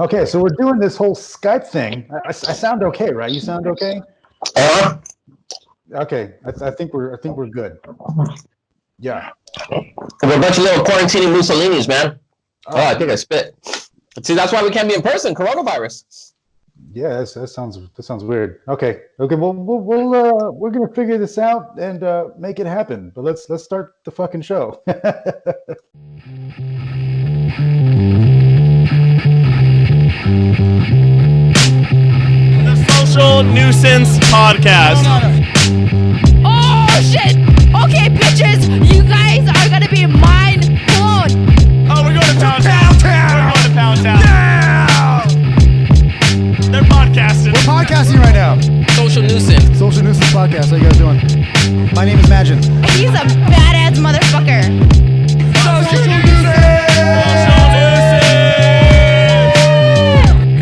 Okay, so we're doing this whole Skype thing. I sound okay, right? You sound okay? Okay, I think we're good. Yeah. We're a bunch of little quarantining Mussolinis, man. Oh, I think I spit. See, that's why we can't be in person. Coronavirus. Yeah, that sounds weird. Okay. Well, we're gonna figure this out and make it happen. But let's start the fucking show. The Social Nuisance Podcast. Oh shit! Okay, bitches, you guys are gonna be mind blown. Oh, we're going to Pound Town. We're going to Pound Town. Yeah! They're podcasting. We're podcasting right now. Social Nuisance. Social Nuisance Podcast. How you guys doing? My name is Magin. He's a badass motherfucker. Social Nuisance.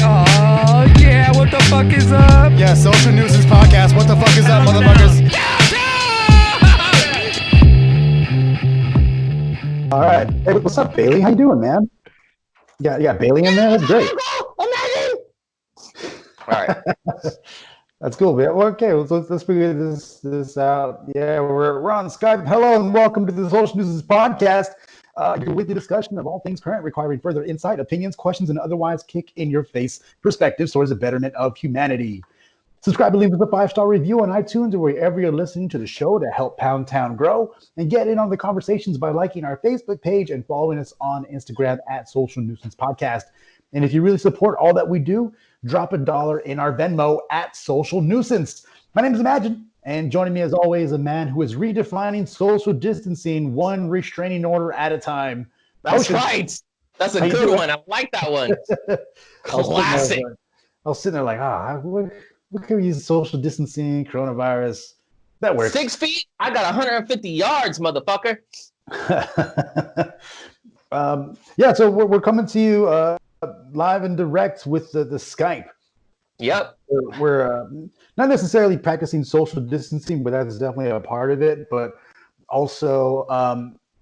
Oh yeah, what the fuck is up? Yeah, Social Nuisance Podcast. What the fuck is up, motherfuckers? All right. Hey, what's up, Bailey? How you doing, man? Yeah, Bailey in there. That's great. All right. That's cool, man. Well, okay, let's figure this out. Yeah, we're on Skype. Hello and welcome to the Social Nuisance Podcast. Your weekly discussion of all things current, requiring further insight, opinions, questions, and otherwise kick-in-your-face perspectives towards the betterment of humanity. Subscribe and leave us a 5-star review on iTunes or wherever you're listening to the show to help Pound Town grow. And get in on the conversations by liking our Facebook page and following us on Instagram at Social Nuisance Podcast. And if you really support all that we do, drop $1 in our Venmo at Social Nuisance. My name is Imagine, and joining me as always, a man who is redefining social distancing one restraining order at a time. That's right. That's a good one. I like that one. Classic. I was sitting there like, what can we use? Social distancing, coronavirus. That works. 6 feet? I got 150 yards, motherfucker. Yeah, so we're coming to you live and direct with the Skype. Yep. We're not necessarily practicing social distancing, but that's definitely a part of it. But also,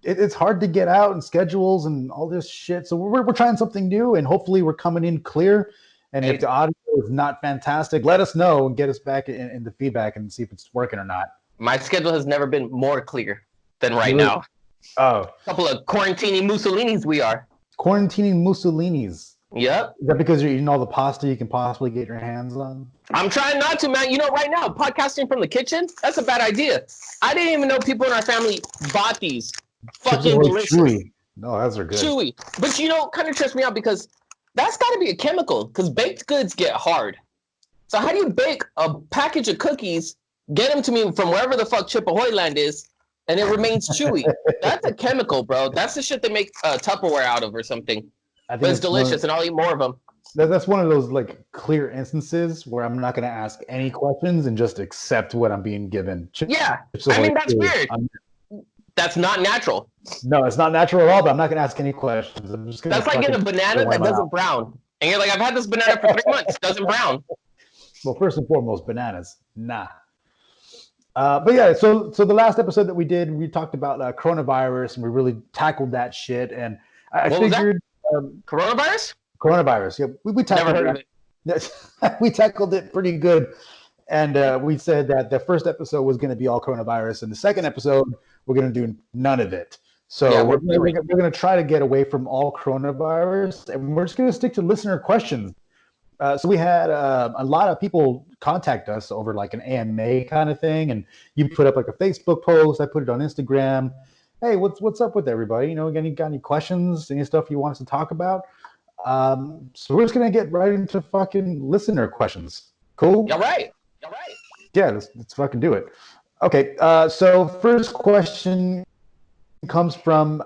it's hard to get out and schedules and all this shit. So we're trying something new, and hopefully we're coming in clear. And if the audio is not fantastic, let us know and get us back in the feedback and see if it's working or not. My schedule has never been more clear than right now. Oh. A couple of quarantining Mussolinis we are. Quarantining Mussolinis. Yep. Is that because you're eating all the pasta you can possibly get your hands on? I'm trying not to, man. You know, right now, podcasting from the kitchen, that's a bad idea. I didn't even know people in our family bought these. Fucking delicious. Chewy. No, those are good. Chewy. But, you know, kind of trips me out because that's got to be a chemical because baked goods get hard. So how do you bake a package of cookies, get them to me from wherever the fuck Chippehoy land is, and it remains chewy? That's a chemical, bro. That's the shit they make Tupperware out of or something. But it's delicious, and I'll eat more of them. That's one of those like clear instances where I'm not going to ask any questions and just accept what I'm being given. Yeah, I mean, that's weird. That's not natural. No, it's not natural at all, but I'm not going to ask any questions. I'm just that's like getting a banana that doesn't brown. And you're like, I've had this banana for 3 months. Doesn't brown. Well, first and foremost, bananas. Nah. But yeah, so the last episode that we did, we talked about coronavirus, and we really tackled that shit. And I figured... Coronavirus? Coronavirus. Yeah, we tackled it. We tackled it pretty good. And we said that the first episode was going to be all coronavirus, and the second episode, we're going to do none of it. So yeah, we're going to try to get away from all coronavirus, and we're just going to stick to listener questions. So we had a lot of people contact us over like an AMA kind of thing, and you put up like a Facebook post. I put it on Instagram. Hey, what's up with everybody? You know, got any questions, any stuff you want us to talk about? So we're just going to get right into fucking listener questions. Cool? All right. Yeah, let's fucking do it. Okay, so first question comes from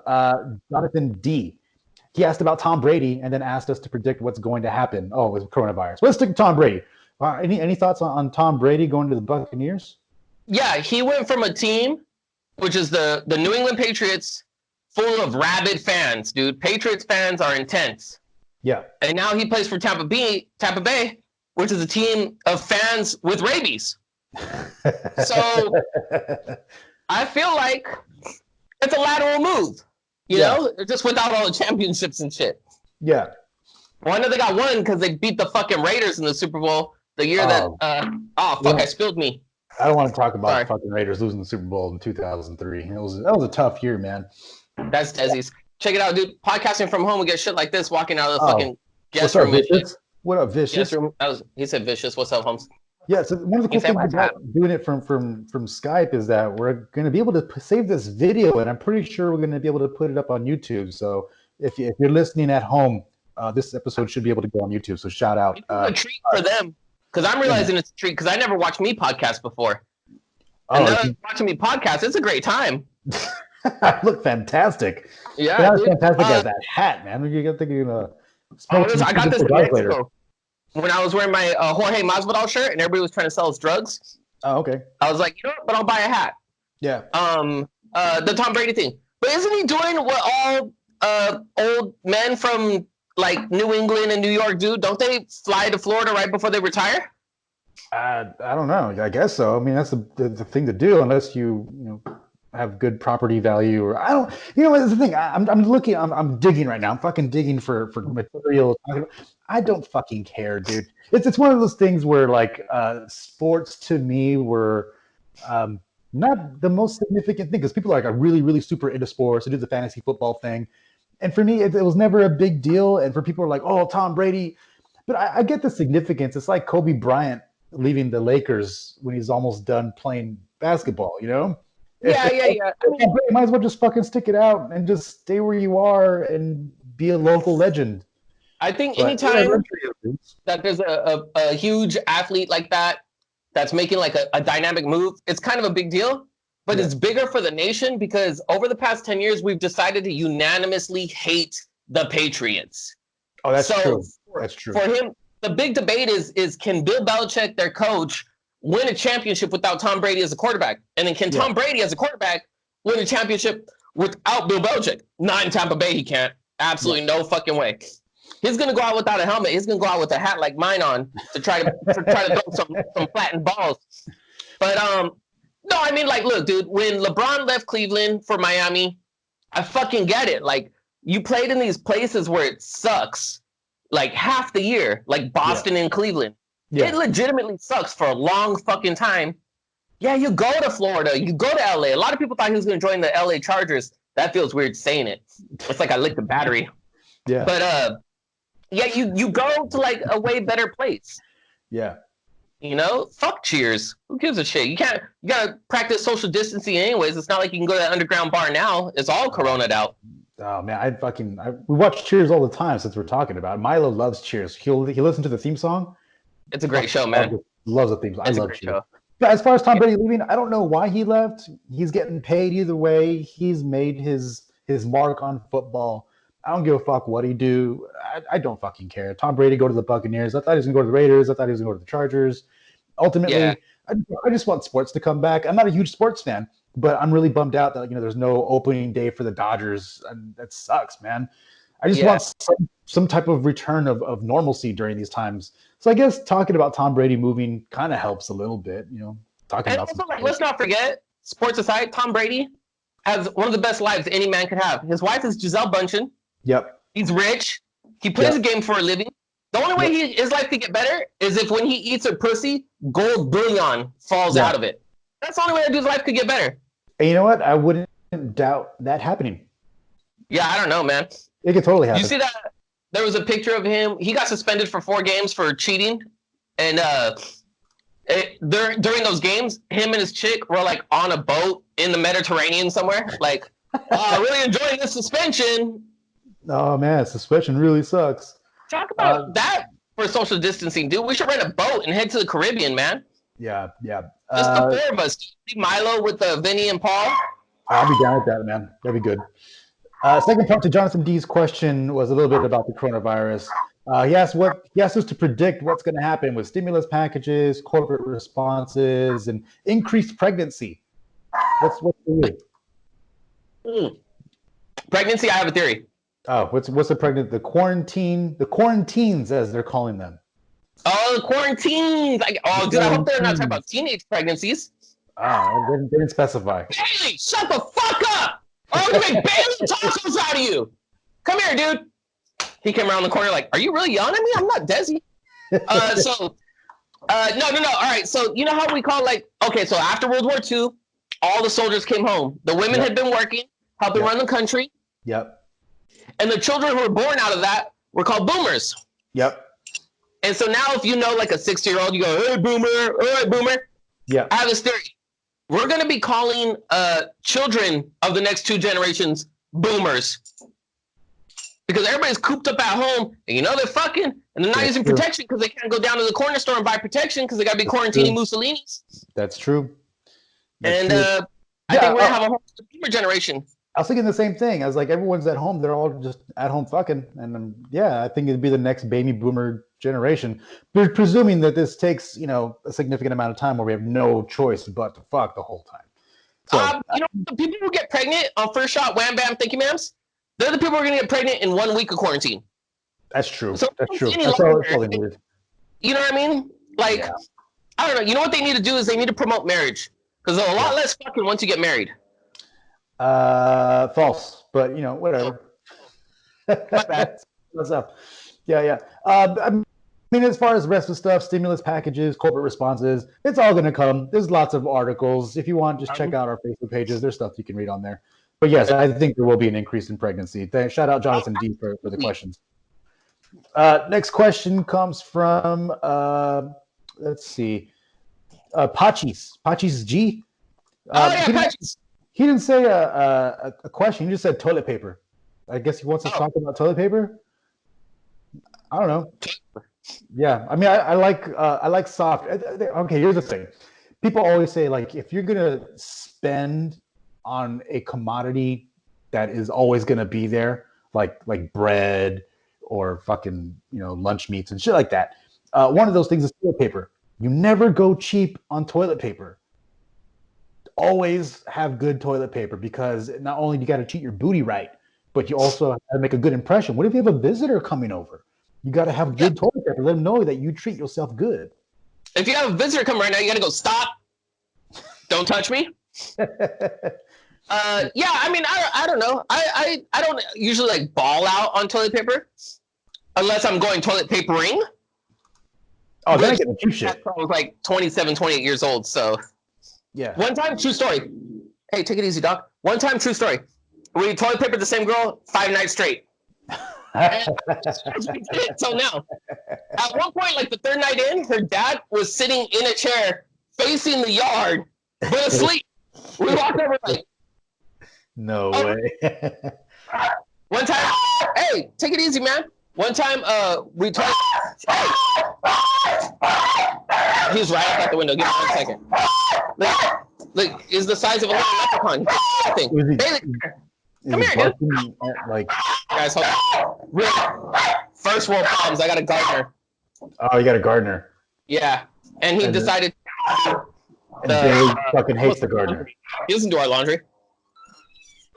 Jonathan D. He asked about Tom Brady and then asked us to predict what's going to happen. Oh, with coronavirus. Let's stick to Tom Brady. Any thoughts on Tom Brady going to the Buccaneers? Yeah, he went from a team, which is the New England Patriots, full of rabid fans, dude. Patriots fans are intense. Yeah. And now he plays for Tampa Bay, which is a team of fans with rabies. So I feel like it's a lateral move, you know, just without all the championships and shit. Yeah. Well, I know they got one because they beat the fucking Raiders in the Super Bowl the year Oh. I spilled me. I don't want to talk about Sorry. the fucking Raiders losing the Super Bowl in 2003. That was a tough year, man. That's Desi's. Check it out, dude. Podcasting from home, we get shit like this walking out of the Oh. fucking guest What's up, room. and shit. Vicious? What up, Vicious? Guest room. He said vicious. What's up, Holmes? Yeah, so one of the cool He said things my about doing it from Skype is that we're going to be able to save this video, and I'm pretty sure we're going to be able to put it up on YouTube. So if you're listening at home, this episode should be able to go on YouTube. So shout out. It's a treat for them because I'm realizing it's a treat because I never watched me podcast before. And now watching me podcast, it's a great time. I look fantastic. Yeah, that was dude. fantastic as that hat, man. You got thinking I got this in Mexico when I was wearing my Jorge Masvidal shirt and everybody was trying to sell us drugs. Oh, okay. I was like, you know what? But I'll buy a hat. Yeah. The Tom Brady thing. But isn't he doing what all old men from like New England and New York do? Don't they fly to Florida right before they retire? I don't know. I guess so. I mean, that's the thing to do, unless you have good property value, or I don't. You know, that's the thing. I'm digging right now. I'm fucking digging for material. I don't fucking care, dude. It's one of those things where like sports to me were not the most significant thing because people are like really really super into sports to do the fantasy football thing, and for me it was never a big deal. And for people who are like, oh, Tom Brady, but I get the significance. It's like Kobe Bryant leaving the Lakers when he's almost done playing basketball, you know? Yeah. You might as well just fucking stick it out and just stay where you are and be a local legend. I think anytime that there's a huge athlete like that that's making like a dynamic move, it's kind of a big deal, but it's bigger for the nation because over the past 10 years, we've decided to unanimously hate the Patriots. Oh, that's true. That's true. For him, the big debate is can Bill Belichick, their coach, win a championship without Tom Brady as a quarterback? And then can Tom Brady as a quarterback win a championship without Bill Belichick? Not in Tampa Bay, he can't. Absolutely no fucking way. He's gonna go out without a helmet. He's gonna go out with a hat like mine on to try to throw some flattened balls. But no, I mean, like, look, dude, when LeBron left Cleveland for Miami, I fucking get it. Like, you played in these places where it sucks. Like half the year, like Boston and Cleveland. Yeah. It legitimately sucks for a long fucking time. Yeah, you go to Florida, you go to LA. A lot of people thought he was going to join the LA Chargers. That feels weird saying it. It's like I licked the battery. Yeah. But yeah, you go to like a way better place. Yeah. You know, fuck Cheers. Who gives a shit? You gotta practice social distancing anyways. It's not like you can go to that underground bar now. It's all corona'd out. Oh man, we watch Cheers all the time since we're talking about it. Milo loves Cheers. He listens to the theme song. It's a great show, man. Loves the theme song. I love Cheers. Show. But as far as Tom Brady leaving, I don't know why he left. He's getting paid either way. He's made his mark on football. I don't give a fuck what he do. I don't fucking care. Tom Brady go to the Buccaneers. I thought he was gonna go to the Raiders. I thought he was gonna go to the Chargers. Ultimately, I just want sports to come back. I'm not a huge sports fan, but I'm really bummed out that there's no opening day for the Dodgers, and that sucks, man. I just want some type of return of normalcy during these times. So I guess talking about Tom Brady moving kind of helps a little bit, talking about. Also, let's not forget, sports aside, Tom Brady has one of the best lives any man could have. His wife is Gisele Bündchen. Yep. He's rich. He plays a game for a living. The only way his life could get better is if when he eats a pussy, gold bullion falls out of it. That's the only way that dude's life could get better. And you know what? I wouldn't doubt that happening. Yeah, I don't know, man. It could totally happen. You see that? There was a picture of him. He got suspended for 4 games for cheating. And during those games, him and his chick were like on a boat in the Mediterranean somewhere. Like, really enjoying this suspension. Oh, man, suspension really sucks. Talk about that for social distancing, dude. We should rent a boat and head to the Caribbean, man. Yeah. Just the 4 of us. Milo with Vinny and Paul. I'll be down with that, man. That'd be good. Second part to Jonathan D's question was a little bit about the coronavirus. He asked us to predict what's going to happen with stimulus packages, corporate responses, and increased pregnancy. What's for you? Pregnancy, I have a theory. Oh, what's the quarantines as they're calling them. Oh, the quarantines. Dude, I hope they're not talking about teenage pregnancies. They didn't specify. Bailey, shut the fuck up! I'm gonna make Bailey tacos out of you. Come here, dude. He came around the corner like, "Are you really yelling at me? I'm not Desi." No. All right. So you know how we call okay. So after World War II, all the soldiers came home. The women had been working, helping run the country. Yep. And the children who were born out of that were called boomers. Yep. And so now, if you know like a 60-year-old, you go, "Hey, boomer! All right, boomer." Yeah. I have this theory. We're going to be calling children of the next 2 generations boomers. Because everybody's cooped up at home, and they're fucking, and they're not using protection because they can't go down to the corner store and buy protection because they got to be quarantining Mussolini's. That's true. I think we're going to have a whole boomer generation. I was thinking the same thing. I was like, everyone's at home. They're all just at home fucking. And I think it'd be the next baby boomer generation. But presuming that this takes, a significant amount of time where we have no choice but to fuck the whole time. So, the people who get pregnant on first shot, wham, bam, thank you, ma'ams, they're the people who are going to get pregnant in 1 week of quarantine. That's true. So that's true. That's all needed. You know what I mean? I don't know. You know what they need to do is they need to promote marriage. Because there's a lot less fucking once you get married. False, but whatever. What's up? Yeah. I mean, as far as the rest of the stuff, stimulus packages, corporate responses, it's all going to come. There's lots of articles. If you want, just check out our Facebook pages. There's stuff you can read on there. But yes, I think there will be an increase in pregnancy. Shout out Jonathan D for the questions. Next question comes from let's see, Pachis G. Pachis. He didn't say a question. He just said toilet paper. I guess he wants to talk about toilet paper. I don't know. Yeah, I mean, I like soft. Okay, here's the thing. People always say if you're gonna spend on a commodity that is always gonna be there, like bread or fucking lunch meats and shit like that. One of those things is toilet paper. You never go cheap on toilet paper. Always have good toilet paper because not only do you got to treat your booty right, but you also have to make a good impression. What if you have a visitor coming over? You got to have good toilet paper. Let them know that you treat yourself good. If you have a visitor come right now, you got to go, "Stop. Don't touch me." I mean, I don't know. I don't usually ball out on toilet paper unless I'm going toilet papering. Oh, then I get the cheap shit. I was 27, 28 years old, so. Yeah. One time, true story. Hey, take it easy, doc. One time, true story. We toilet papered the same girl 5 nights straight. Until now. At one point, the 3rd night in, her dad was sitting in a chair facing the yard, but asleep. We walked over no way. One time, hey, take it easy, man. One time, we told. He's right up out the window. Give me 1 second. Look, is the size of a little leprechaun. Bailey, come here, dude. Guys, hold on. Real first world problems. I got a gardener. Oh, you got a gardener. Yeah, and he decided. Bailey fucking hates the gardener. He doesn't do our laundry.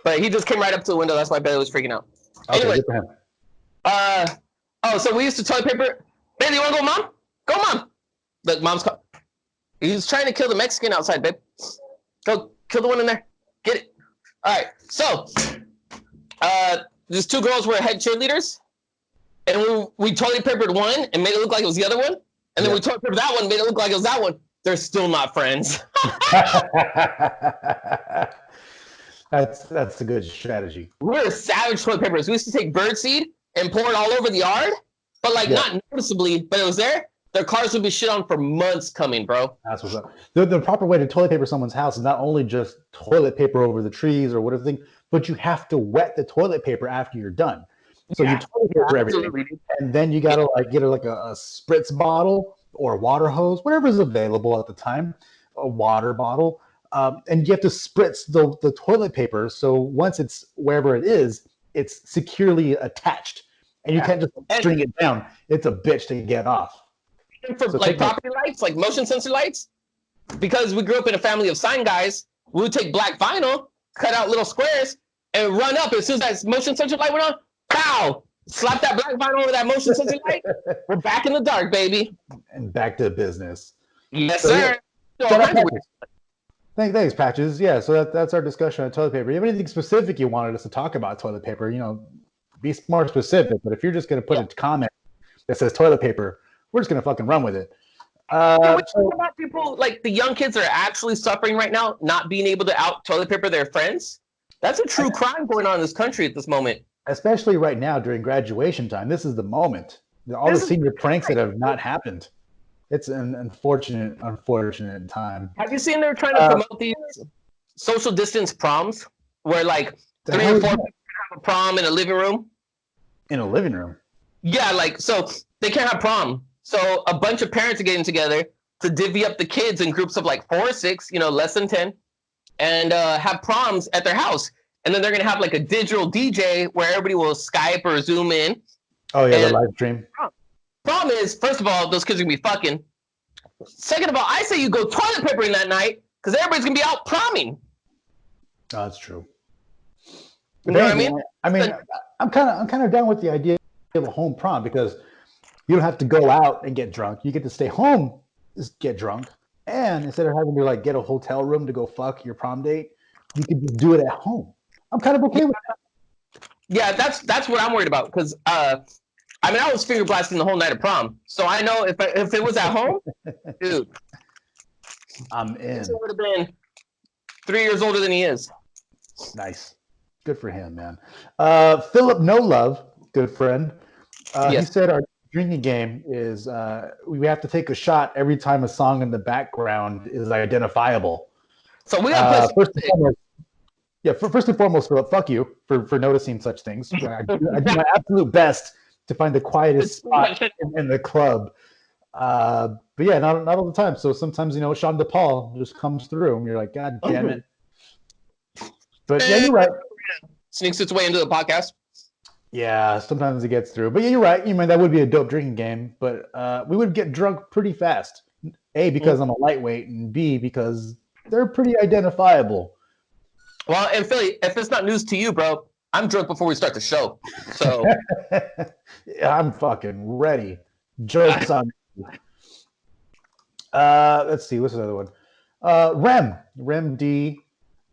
But he just came right up to the window. That's why Bailey was freaking out. Okay, anyway, good for him. So we used to toilet paper. Bailey, you want to go, Mom? Go, Mom. Look, Mom's call. He's trying to kill the Mexican outside, babe. Go kill the one in there. Get it. All right. So, these 2 girls were head cheerleaders, and we toilet papered one and made it look like it was the other one, and then we toilet papered that one, and made it look like it was that one. They're still not friends. That's a good strategy. We were savage toilet papers. We used to take birdseed and pour it all over the yard, but not noticeably, but it was there. Their cars would be shit on for months coming, bro. That's what's up. The proper way to toilet paper someone's house is not only just toilet paper over the trees or whatever thing, but you have to wet the toilet paper after you're done. So you toilet paper everything, and then you gotta get a spritz bottle or a water hose, whatever is available at the time, a water bottle. And you have to spritz the toilet paper. So once it's wherever it is, it's securely attached. And you can't just string it down. It's a bitch to get off. And for property lights, motion sensor lights, because we grew up in a family of sign guys, we would take black vinyl, cut out little squares, and run up. As soon as that motion sensor light went on, pow! Slap that black vinyl over that motion sensor light. We're back in the dark, baby. And back to business. Yes, sir. Thanks, Patches. Yeah, so that's our discussion on toilet paper. You have anything specific you wanted us to talk about toilet paper? Be more specific. But if you're just going to put a comment that says toilet paper, we're just going to fucking run with it. Can we talk about people, like the young kids that are actually suffering right now, not being able to out toilet paper their friends? That's a true crime going on in this country at this moment. Especially right now during graduation time. This is the moment. All the senior pranks that have not happened. It's an unfortunate time. Have you seen they're trying to promote these social distance proms where like 3 or 4 people have a prom in a living room? In a living room? Yeah, like, so they can't have prom. So a bunch of parents are getting together to divvy up the kids in groups of like 4 or 6, less than 10, and have proms at their house. And then they're going to have like a digital DJ where everybody will Skype or Zoom in. Oh, yeah, the live stream. Problem is, first of all, those kids are going to be fucking. Second of all, I say you go toilet papering that night because everybody's going to be out promming. Oh, that's true. You know what I mean? I mean, I'm kind of down with the idea of a home prom because you don't have to go out and get drunk. You get to stay home, just get drunk, and instead of having to like get a hotel room to go fuck your prom date, you can just do it at home. I'm kind of okay with that. Yeah, that's what I'm worried about because I was finger blasting the whole night of prom, so I know if it was at home, dude, I'm in. He would have been 3 years older than he is. Nice, good for him, man. Philip No Love, good friend. He said our drinking game is we have to take a shot every time a song in the background is identifiable. So we got first and foremost, Philip, fuck you for noticing such things. I do my absolute best to find the quietest spot in the club. But yeah, not all the time. So sometimes, Sean DePaul just comes through and you're like, God damn it. But yeah, you're right. Sneaks its way into the podcast. Yeah, sometimes it gets through. But yeah, you're right. That would be a dope drinking game. But we would get drunk pretty fast. A, because I'm a lightweight, and B, because they're pretty identifiable. Well, and Philly, if it's not news to you, bro, I'm drunk before we start the show. So yeah, I'm fucking ready. Jokes on you. Let's see, what's another one? Rem D.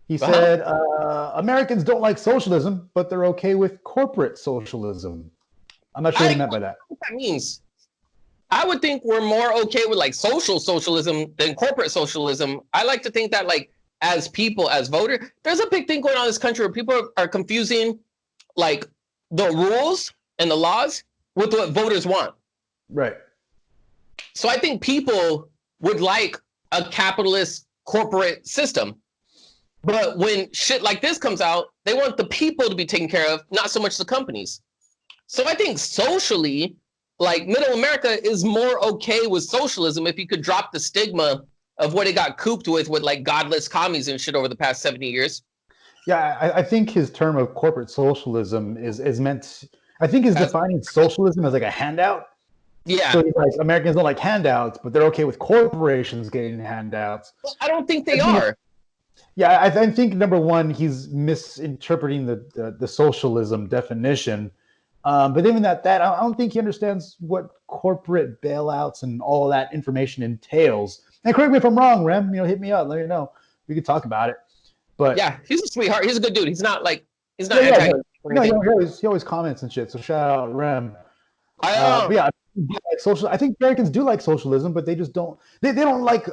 He said, Americans don't like socialism, but they're okay with corporate socialism. I'm not sure what he meant by that. What that means. I would think we're more okay with like social socialism than corporate socialism. I like to think that like as people, as voters, there's a big thing going on in this country where people are confusing like the rules and the laws with what voters want. Right. So I think people would like a capitalist corporate system. But when shit like this comes out, they want the people to be taken care of, not so much the companies. So I think socially, like middle America is more okay with socialism if you could drop the stigma of what it got cooped with like godless commies and shit over the past 70 years. Yeah, I think his term of corporate socialism is meant, I think he's defining socialism as like a handout. Yeah. So like Americans don't like handouts, but they're okay with corporations getting handouts. Well, I don't think they are. Yeah, I think number one, he's misinterpreting the socialism definition. But even that I don't think he understands what corporate bailouts and all that information entails. And correct me if I'm wrong, Rem. Hit me up, let me know. We could talk about it. But yeah, he's a sweetheart. He's a good dude. He's not anti. No, he always comments and shit. So shout out Rem. But yeah, I think Americans do like socialism, but they just don't. They don't like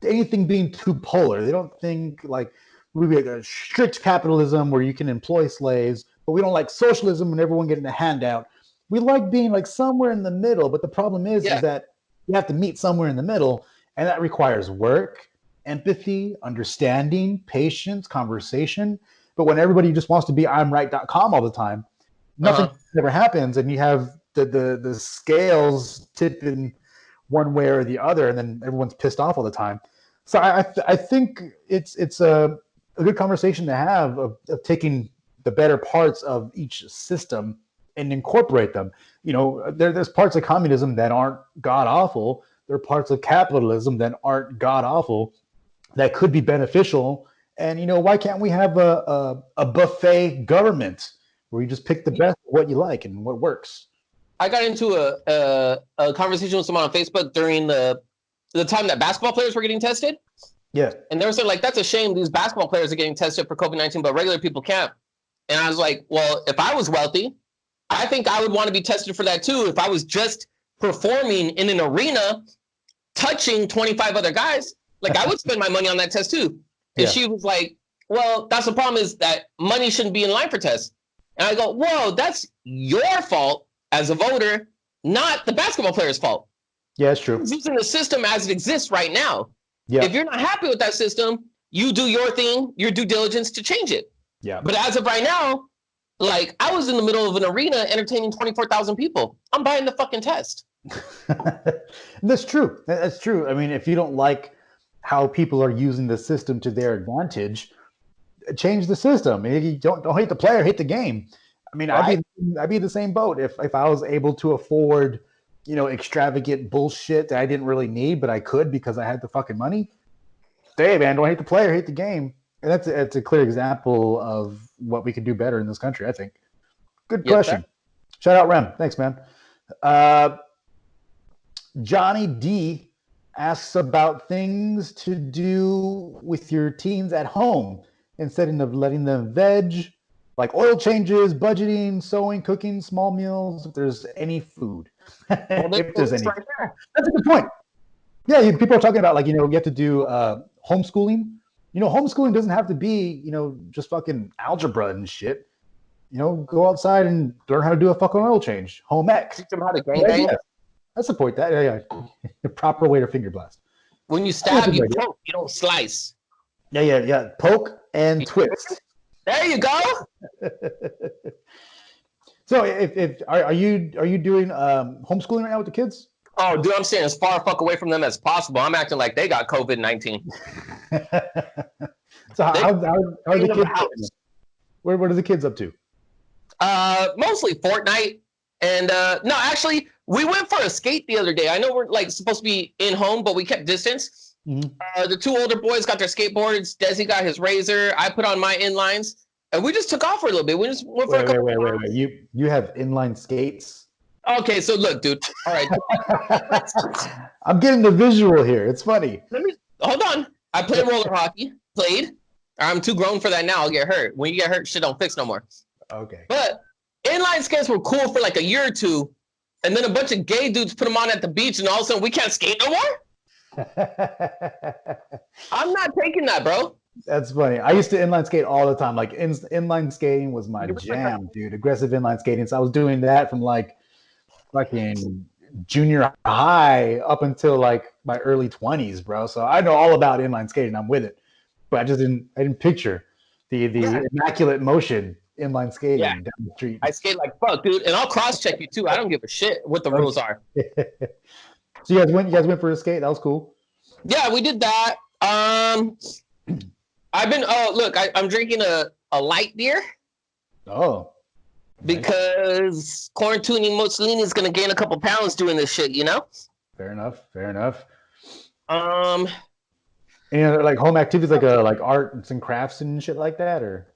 anything being too polar. They don't think like we be a strict capitalism where you can employ slaves, but we don't like socialism and everyone getting a handout. We like being like somewhere in the middle, but the problem is that you have to meet somewhere in the middle, and that requires work, empathy, understanding, patience, conversation. But when everybody just wants to be I'mRight.com all the time, nothing ever happens, and you have the scales tipping one way or the other, and then everyone's pissed off all the time. So I think it's a good conversation to have of taking the better parts of each system and incorporate them. There's parts of communism that aren't god awful. There are parts of capitalism that aren't god awful that could be beneficial. And why can't we have a buffet government where you just pick the best of what you like and what works? I got into a conversation with someone on Facebook during the time that basketball players were getting tested. Yeah. And they were saying, like, that's a shame these basketball players are getting tested for COVID-19, but regular people can't. And I was like, well, if I was wealthy, I think I would want to be tested for that too. If I was just performing in an arena, touching 25 other guys, like I would spend my money on that test too. And she was like, well, that's the problem, is that money shouldn't be in line for tests. And I go, whoa, that's your fault as a voter, not the basketball player's fault. Yeah, it's true. He's using the system as it exists right now. Yeah. If you're not happy with that system, you do your thing, your due diligence to change it. Yeah. But as of right now, like I was in the middle of an arena entertaining 24,000 people. I'm buying the fucking test. That's true. That's true. I mean, if you don't like how people are using the system to their advantage, change the system. I mean, you don't hate the player, hate the game. I mean, Right. I'd be in the same boat if I was able to afford, extravagant bullshit that I didn't really need, but I could because I had the fucking money. Hey, man, don't hate the player, hate the game. And that's a clear example of what we could do better in this country, I think. Good question. Shout out, Rem. Thanks, man. Johnny D asks about things to do with your teens at home instead of letting them veg, like oil changes, budgeting, sewing, cooking, small meals, if there's any food. If there's any. Right there. That's a good point. Yeah, people are talking about, like, you have to do homeschooling. Homeschooling doesn't have to be, just fucking algebra and shit. Go outside and learn how to do a fucking oil change. Home ec. Teach them how to gang. Yeah. I support that. Yeah. The proper way to finger blast. When you stab, you poke, you don't slice. Yeah. Poke and twist. There you go. So, if are you doing homeschooling right now with the kids? Oh, dude, I'm staying as far fuck away from them as possible. I'm acting like they got COVID-19. So how are the kids? What are the kids up to? Mostly Fortnite. And no, actually, we went for a skate the other day. I know we're like supposed to be in home, but we kept distance. Mm-hmm. The two older boys got their skateboards. Desi got his razor. I put on my inlines, and we just took off for a little bit. We just went for a couple. Wait. You have inline skates? Okay, so look, dude. All right. I'm getting the visual here. It's funny. Hold on. I played roller hockey. I'm too grown for that now. I'll get hurt. When you get hurt, shit don't fix no more. Okay. But inline skates were cool for like a year or two, and then a bunch of gay dudes put them on at the beach, and all of a sudden we can't skate no more? I'm not taking that, bro. That's funny. I used to inline skate all the time. Like inline skating was my jam, dude. Aggressive inline skating. So I was doing that from like fucking junior high up until like my early 20s, bro. So I know all about inline skating. I'm with it, but I didn't picture the immaculate motion inline skating down the street. I skate like fuck, dude, and I'll cross check you too. I don't give a shit what the rules are. So you guys went for a skate. That was cool. Yeah, we did that. I'm drinking a light beer. Oh. Because quarantining Mussolini is gonna gain a couple pounds doing this shit, Fair enough. Any other like home activities like arts and crafts and shit like that, or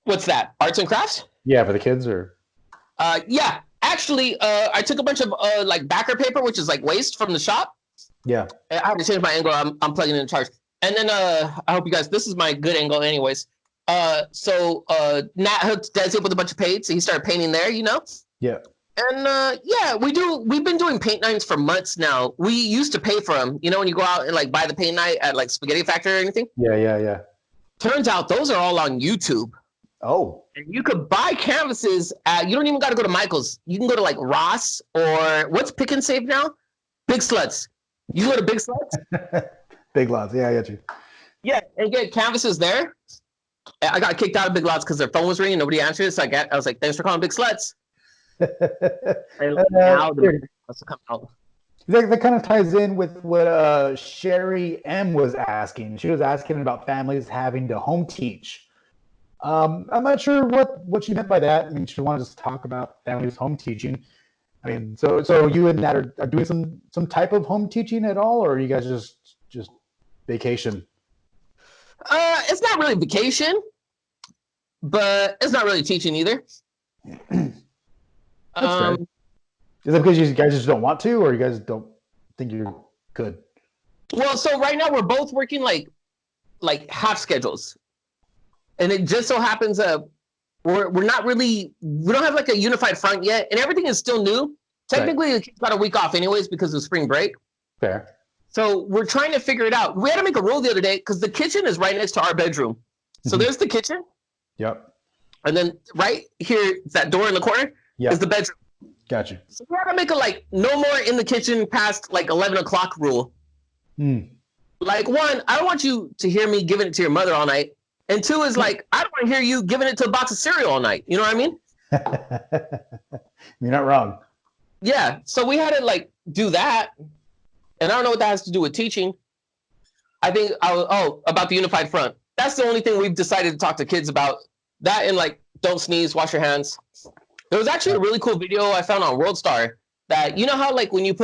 what's that? Arts and crafts? Yeah, for the kids, or yeah. Actually, I took a bunch of like backer paper, which is like waste from the shop. Yeah. I have to change my angle. I'm plugging in the charge. And then I hope you guys, this is my good angle anyways. So Nat hooked Desi up with a bunch of paint, so he started painting there, Yeah. And we've been doing paint nights for months now. We used to pay for them, when you go out and like buy the paint night at like Spaghetti Factory or anything. Yeah. Turns out those are all on YouTube. Oh. And you could buy canvases you don't even got to go to Michael's. You can go to like Ross or what's Pick and Save now? Big Sluts. You go to Big Sluts? Big Lots. Yeah, I got you. Yeah, and get canvases there. I got kicked out of Big Lots because their phone was ringing. Nobody answered. So I was like, thanks for calling Big Sluts. And now the wants to come out. That kind of ties in with what Sherry M was asking. She was asking about families having to home teach. I'm not sure what she meant by that. I mean, she wanted us to talk about families home teaching. I mean, so you and Nat are doing some type of home teaching at all, or are you guys just vacation? It's not really vacation, but it's not really teaching either. That's fair. Is that because you guys just don't want to, or you guys don't think you're good? Well, so right now we're both working like half schedules, and it just so happens we're not really, we don't have like a unified front yet, and everything is still new. Technically, the kids got a week off anyways because of spring break. Fair. So we're trying to figure it out. We had to make a rule the other day because the kitchen is right next to our bedroom. So there's the kitchen. Yep. And then right here, that door in the corner is the bedroom. Gotcha. So we had to make a like no more in the kitchen past like 11 o'clock rule. Like one, I don't want you to hear me giving it to your mother all night. And two is like, I don't want to hear you giving it to a box of cereal all night. You know what I mean? You're not wrong. Yeah. So we had to like do that. And I don't know what that has to do with teaching. I think about the unified front. That's the only thing we've decided to talk to kids about. That and like, don't sneeze, wash your hands. There was actually a really cool video I found on WorldStar that, you know how like when if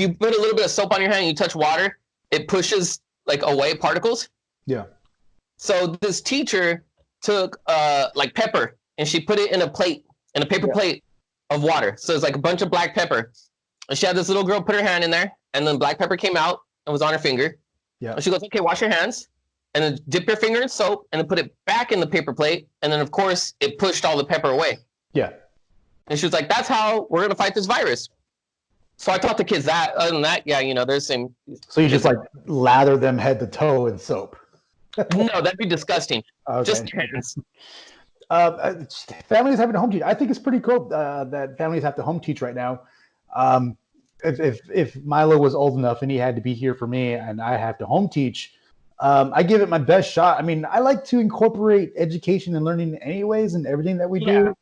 you put a little bit of soap on your hand and you touch water, it pushes like away particles. Yeah. So this teacher took like pepper and she put it in a paper plate of water. So it's like a bunch of black pepper. And she had this little girl put her hand in there, and then black pepper came out and was on her finger. Yeah. And she goes, okay, wash your hands, and then dip your finger in soap, and then put it back in the paper plate. And then of course it pushed all the pepper away. Yeah. And she was like, that's how we're gonna fight this virus. So I taught the kids that. Other than that, yeah, there's same. So you just like lather them head to toe in soap. No, that'd be disgusting. Okay. Just hands. Families having to home teach. I think it's pretty cool that families have to home teach right now. If Milo was old enough and he had to be here for me and I have to home teach, I give it my best shot. I mean, I like to incorporate education and learning anyways in everything that we do.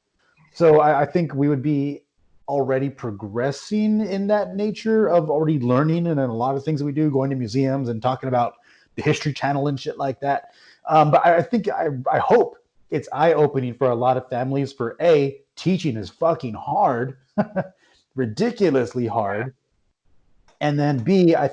So I think we would be already progressing in that nature of already learning and in a lot of things that we do, going to museums and talking about the History Channel and shit like that. But I think I hope it's eye-opening for a lot of families for A, teaching is fucking hard, ridiculously hard. And then B, I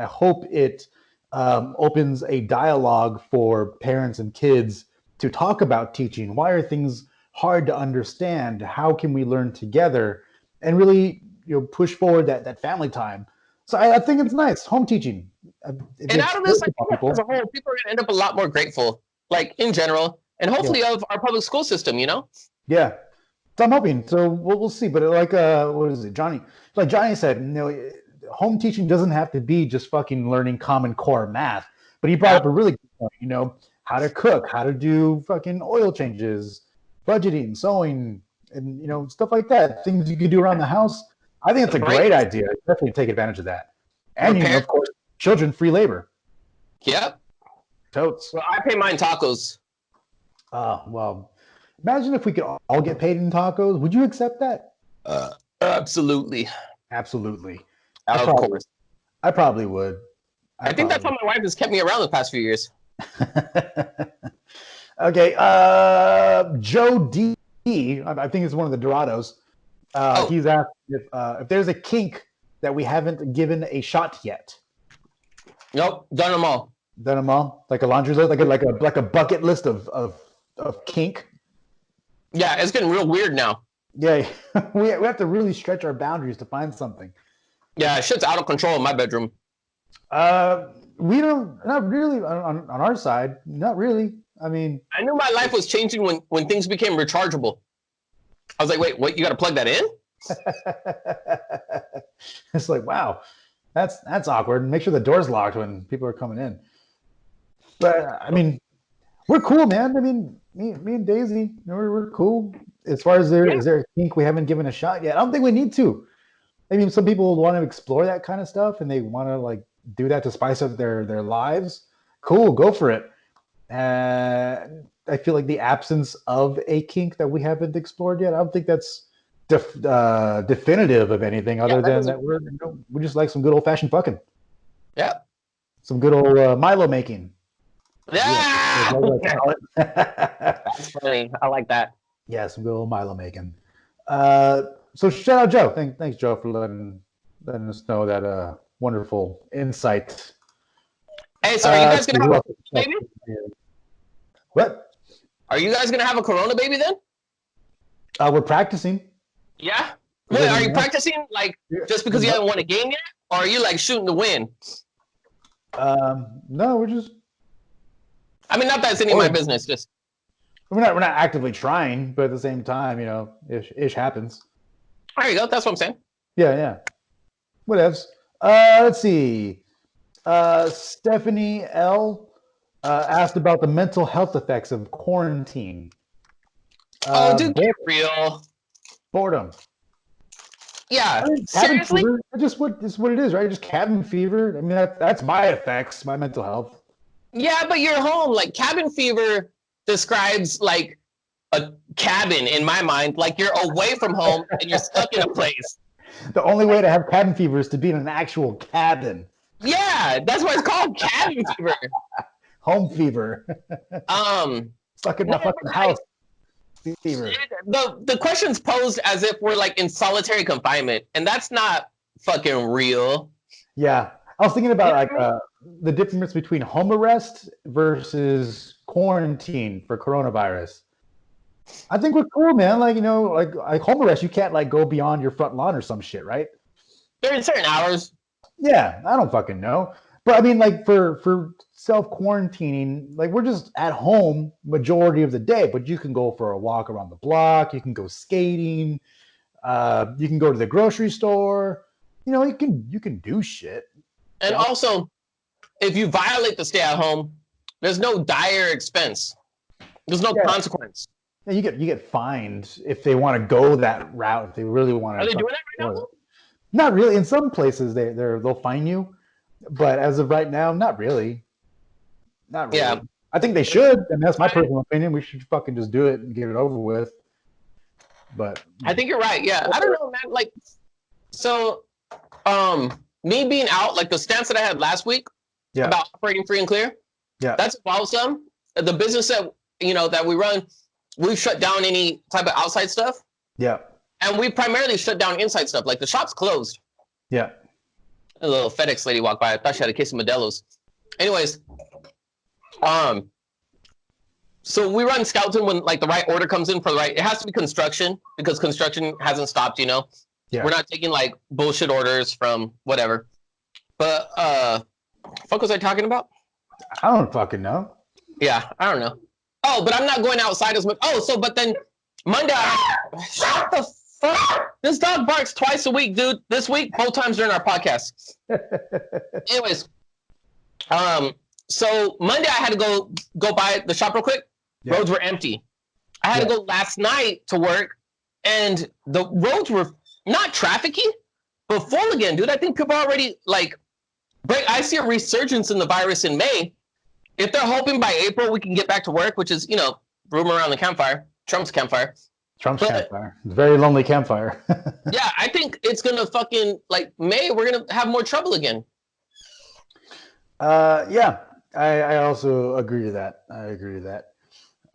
hope it opens a dialogue for parents and kids to talk about teaching. Why are things hard to understand? How can we learn together? And really, push forward that family time. So I think it's nice, home teaching. And out of this, I think as a whole, people are going to end up a lot more grateful, like in general, and hopefully of our public school system, Yeah. So I'm hoping. So we'll see. But like, what is it, Johnny? Like Johnny said, home teaching doesn't have to be just fucking learning Common Core math. But he brought up a really good point, how to cook, how to do fucking oil changes, budgeting, sewing, and, stuff like that. Things you can do around the house. I think it's a great idea. Definitely take advantage of that. And, of course, children, free labor. Yep. Totes. Well, I pay mine tacos. Well, imagine if we could all get paid in tacos. Would you accept that? Absolutely. Absolutely. Of course. I probably would. I think that's how my wife has kept me around the past few years. Okay. Joe D. I think it's one of the Dorados. He's asked if there's a kink that we haven't given a shot yet. Nope, done them all. Done them all, like a laundry list, like a bucket list of kink. Yeah, it's getting real weird now. Yeah, we have to really stretch our boundaries to find something. Yeah, shit's out of control in my bedroom. We don't, not really on our side, not really. I mean, I knew my life was changing when things became rechargeable. I was like, wait, what? You got to plug that in? It's like, wow, that's awkward. Make sure the door's locked when people are coming in. But I mean, we're cool, man. I mean, me and Daisy, we're cool. As far as is there a kink we haven't given a shot yet? I don't think we need to. I mean, some people want to explore that kind of stuff and they want to like do that to spice up their lives. Cool, go for it. I feel like the absence of a kink that we haven't explored yet, I don't think that's definitive of anything other than that we just like some good old-fashioned fucking. Yeah. Some good old Milo making. Yeah. That's funny. I like that. Yeah, some good old Milo making. So shout out Joe. Thanks Joe for letting us know that wonderful insight. Hey, so are you guys gonna have a baby? What? Are you guys gonna have a Corona baby then? We're practicing. Yeah. Wait, are you practicing like just because you haven't won a game yet, or are you like shooting to win? No, we're just. I mean, not that it's any of my business. Just. We're not actively trying, but at the same time, ish happens. There you go. That's what I'm saying. Yeah. Whatevs. Let's see. Stephanie L. Asked about the mental health effects of quarantine. Dude, get real. Boredom. Yeah, Cabin seriously? fever. It's what it is, right? Just cabin fever. I mean, that's my effects, my mental health. Yeah, but you're home. Like, cabin fever describes like a cabin in my mind. Like, you're away from home and you're stuck in a place. The only way to have cabin fever is to be in an actual cabin. Yeah, that's why it's called cabin fever. Home fever. Stuck in my fucking house. Fever. The question's posed as if we're like in solitary confinement, and that's not fucking real. Yeah, I was thinking about the difference between home arrest versus quarantine for coronavirus. I think we're cool, man. Like home arrest, you can't like go beyond your front lawn or some shit, right? During certain hours. Yeah, I don't fucking know. But I mean, like for self-quarantining, like we're just at home majority of the day, but you can go for a walk around the block, you can go skating, you can go to the grocery store, you can do shit. And also, if you violate the stay at home, there's no dire expense. There's no consequence. Yeah, you get fined if they want to go that route, if they really want to. Are they doing that right now? Not really. In some places they'll fine you. But as of right now, not really. Not really. Yeah. I think they should. And that's my personal opinion. We should fucking just do it and get it over with. But I think you're right. Yeah. I don't know, man. Like, so, me being out, like the stance that I had last week about operating free and clear. Yeah. That's involved some. The business that we run, we've shut down any type of outside stuff. Yeah. And we primarily shut down inside stuff. Like the shop's closed. Yeah. A little FedEx lady walked by. I thought she had a case of Modelo's. Anyways, so we run Scouton when like the right order comes in for the right. It has to be construction because construction hasn't stopped. Yeah. We're not taking like bullshit orders from whatever. But fuck was I talking about? I don't fucking know. Yeah, I don't know. Oh, but I'm not going outside as much. Oh, so but then Monday. Shut the fuck. This dog barks twice a week, dude. This week, both times during our podcast. Anyways, so Monday I had to go by the shop real quick. Yeah. Roads were empty. I had to go last night to work, and the roads were not trafficy, but full again, dude. I think people are already like, I see a resurgence in the virus in May. If they're hoping by April we can get back to work, which is rumor around the campfire, Trump's campfire. Campfire. Very lonely campfire. Yeah, I think it's gonna fucking like May. We're gonna have more trouble again. Yeah, I also agree to that.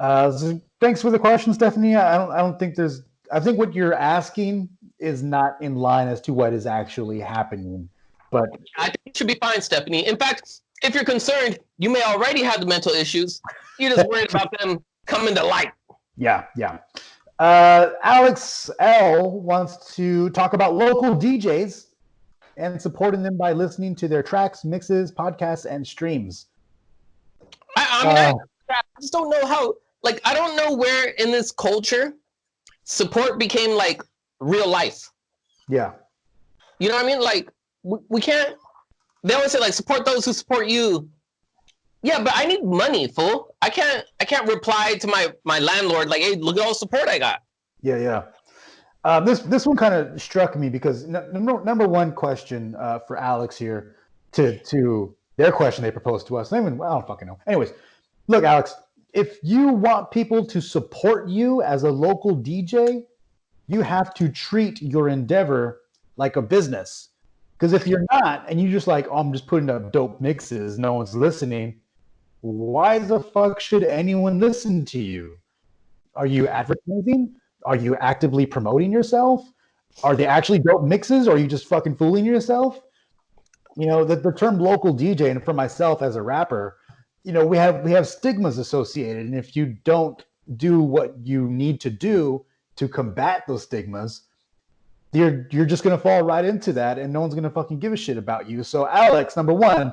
So thanks for the question, Stephanie. I don't think there's. I think what you're asking is not in line as to what is actually happening. But I think it should be fine, Stephanie. In fact, if you're concerned, you may already have the mental issues. You're just worried about them coming to light. Yeah. Alex L wants to talk about local DJs and supporting them by listening to their tracks, mixes, podcasts, and streams. I just don't know how. Like, I don't know where in this culture support became like real life. Yeah. You know what I mean? Like, we can't. They always say like support those who support you. Yeah, but I need money, fool. I can't reply to my landlord like, hey, look at all the support I got. Yeah. This one kind of struck me because number one question for Alex here to their question they proposed to us. I don't fucking know. Anyways, look, Alex, if you want people to support you as a local DJ, you have to treat your endeavor like a business. Because if you're not, and you just like, I'm just putting up dope mixes, no one's listening, why the fuck should anyone listen to you? Are you advertising? Are you actively promoting yourself? Are they actually dope mixes, or are you just fucking fooling yourself? The term local DJ, and for myself as a rapper, we have stigmas associated, and if you don't do what you need to do to combat those stigmas, you're just gonna fall right into that, and no one's gonna fucking give a shit about you. So, Alex, number one,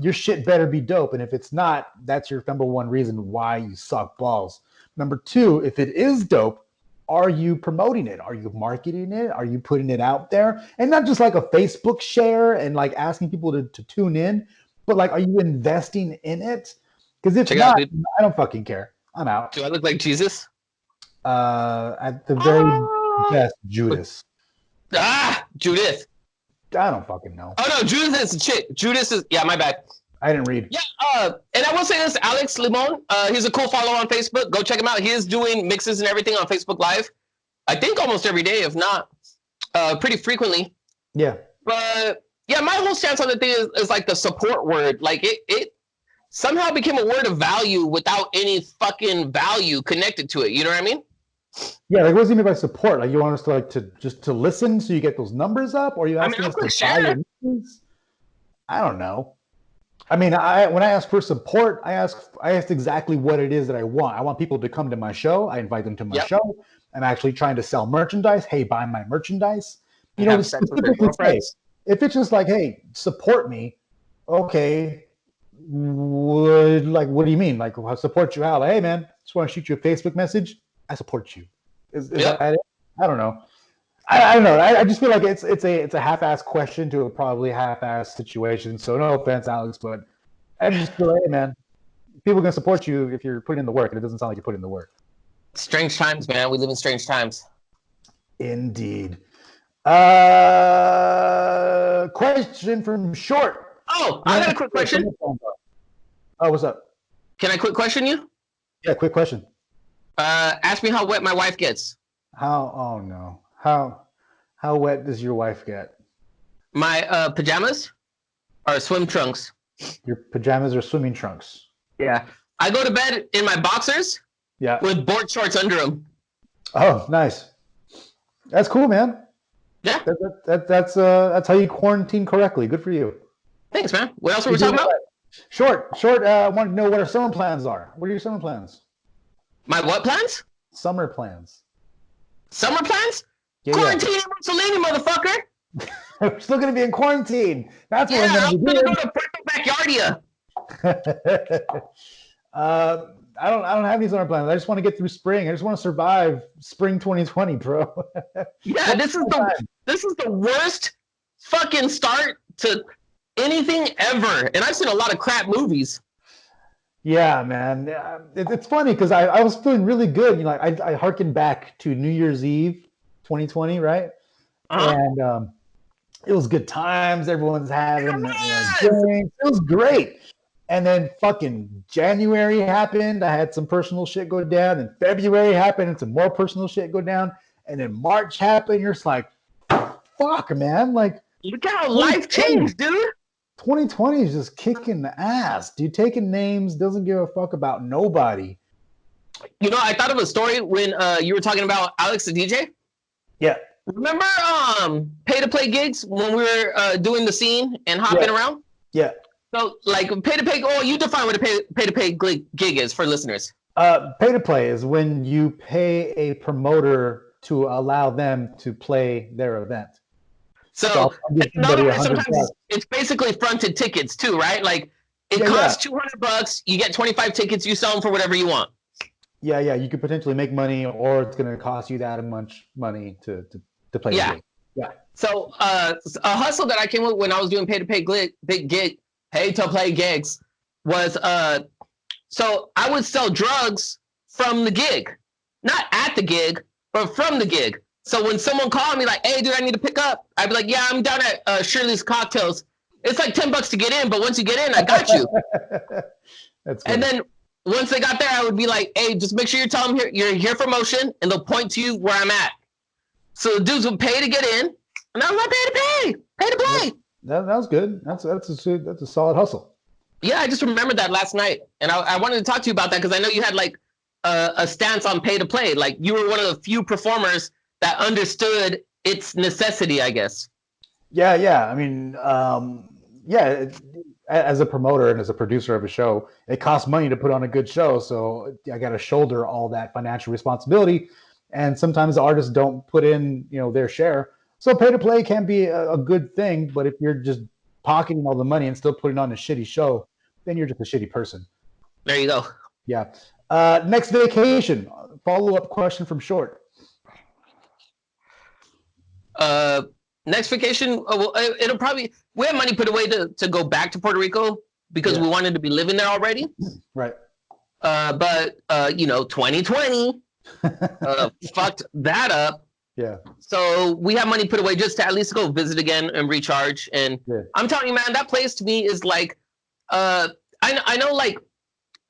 your shit better be dope, and if it's not, that's your number one reason why you suck balls. Number two, if it is dope, are you promoting it? Are you marketing it? Are you putting it out there? And not just like a Facebook share and like asking people to tune in, but like, are you investing in it? Because if not, I don't fucking care. I'm out. Do I look like Jesus? At the very best, Judas. Judith. I don't fucking know. Oh no, Judith is a chick. Judas is my bad. I didn't read. Yeah, and I will say this, Alex Limon, he's a cool follow on Facebook. Go check him out. He is doing mixes and everything on Facebook Live. I think almost every day, if not pretty frequently. Yeah. But yeah, my whole stance on the thing is like the support word. Like it somehow became a word of value without any fucking value connected to it. You know what I mean? Yeah, like what does he mean by support? Like you want us to like to listen so you get those numbers up, or you asking us to buy your news? I don't know. I mean, when I ask for support, I asked exactly what it is that I want. I want people to come to my show. I invite them to my show. I'm actually trying to sell merchandise. Hey, buy my merchandise. You know, if it's just like, hey, support me, okay. What do you mean? Like, I'll support you how? Like, hey, man, just want to shoot you a Facebook message. I support you. Is that it? I don't know. I don't know. I just feel like it's a half-assed question to a probably half-assed situation. So no offense, Alex, but I just feel like, hey, man, people are gonna support you if you're putting in the work, and it doesn't sound like you're putting in the work. Strange times, man. We live in strange times. Indeed. Question from Short. Oh, I got a quick question. Oh, what's up? Can I quick question you? Yeah, quick question. Ask me how wet my wife gets. Oh no. How wet does your wife get? My pajamas are swim trunks. Your pajamas are swimming trunks. Yeah. I go to bed in my boxers. Yeah. With board shorts under them. Oh, nice. That's cool, man. Yeah. That's how you quarantine correctly. Good for you. Thanks, man. What else were we talking about? Short. Want to know what our summer plans are. What are your summer plans? My what plans? Summer plans. Summer plans? Yeah, quarantine in Mussolini, motherfucker. We're still gonna be in quarantine. That's what I'm gonna go to Puerto Backyardia. I don't have any summer plans. I just want to get through spring. I just want to survive spring 2020, bro. Yeah, this is the worst fucking start to anything ever. And I've seen a lot of crap movies. Yeah, man. It's funny because I was feeling really good. You know, I harkened back to New Year's Eve 2020, right? And it was good times. Everyone's having drinks. It was great. And then fucking January happened. I had some personal shit go down. And February happened and some more personal shit go down. And then March happened. You're just like, fuck, man. Like, look how life changed, dude. 2020 is just kicking the ass. Dude, taking names, doesn't give a fuck about nobody. You know, I thought of a story when you were talking about Alex the DJ. Yeah. Remember pay-to-play gigs when we were doing the scene and hopping around? Yeah. So, like, pay-to-play, you define what a pay-to-pay gig is for listeners. Pay-to-play is when you pay a promoter to allow them to play their event. So sometimes it's basically fronted tickets too, right? Like it costs $200. You get 25 tickets. You sell them for whatever you want. Yeah. You could potentially make money, or it's going to cost you that much money to play. Yeah. The game. Yeah. So a hustle that I came with when I was doing pay-to-play gigs was so I would sell drugs from the gig, not at the gig, but from the gig. So when someone called me like, hey, dude, I need to pick up, I'd be like, yeah, I'm down at Shirley's Cocktails. It's like $10 to get in, but once you get in, I got you. That's good. And then once they got there, I would be like, hey, just make sure you tell them you're here for motion, and they'll point to you where I'm at. So the dudes would pay to get in, and I'm not pay to play. That was good. That's a solid hustle. Yeah, I just remembered that last night, and I wanted to talk to you about that because I know you had like a stance on pay to play. Like you were one of the few performers that understood its necessity, I guess. Yeah. I mean, as a promoter and as a producer of a show, it costs money to put on a good show. So I got to shoulder all that financial responsibility. And sometimes the artists don't put in, their share. So pay to play can be a good thing. But if you're just pocketing all the money and still putting on a shitty show, then you're just a shitty person. There you go. Yeah. Next vacation. Follow-up question from Short. Next vacation, it'll probably, we have money put away to go back to Puerto Rico because we wanted to be living there already. Right. But 2020 fucked that up. Yeah. So we have money put away just to at least go visit again and recharge. And I'm telling you, man, that place to me is like, I know like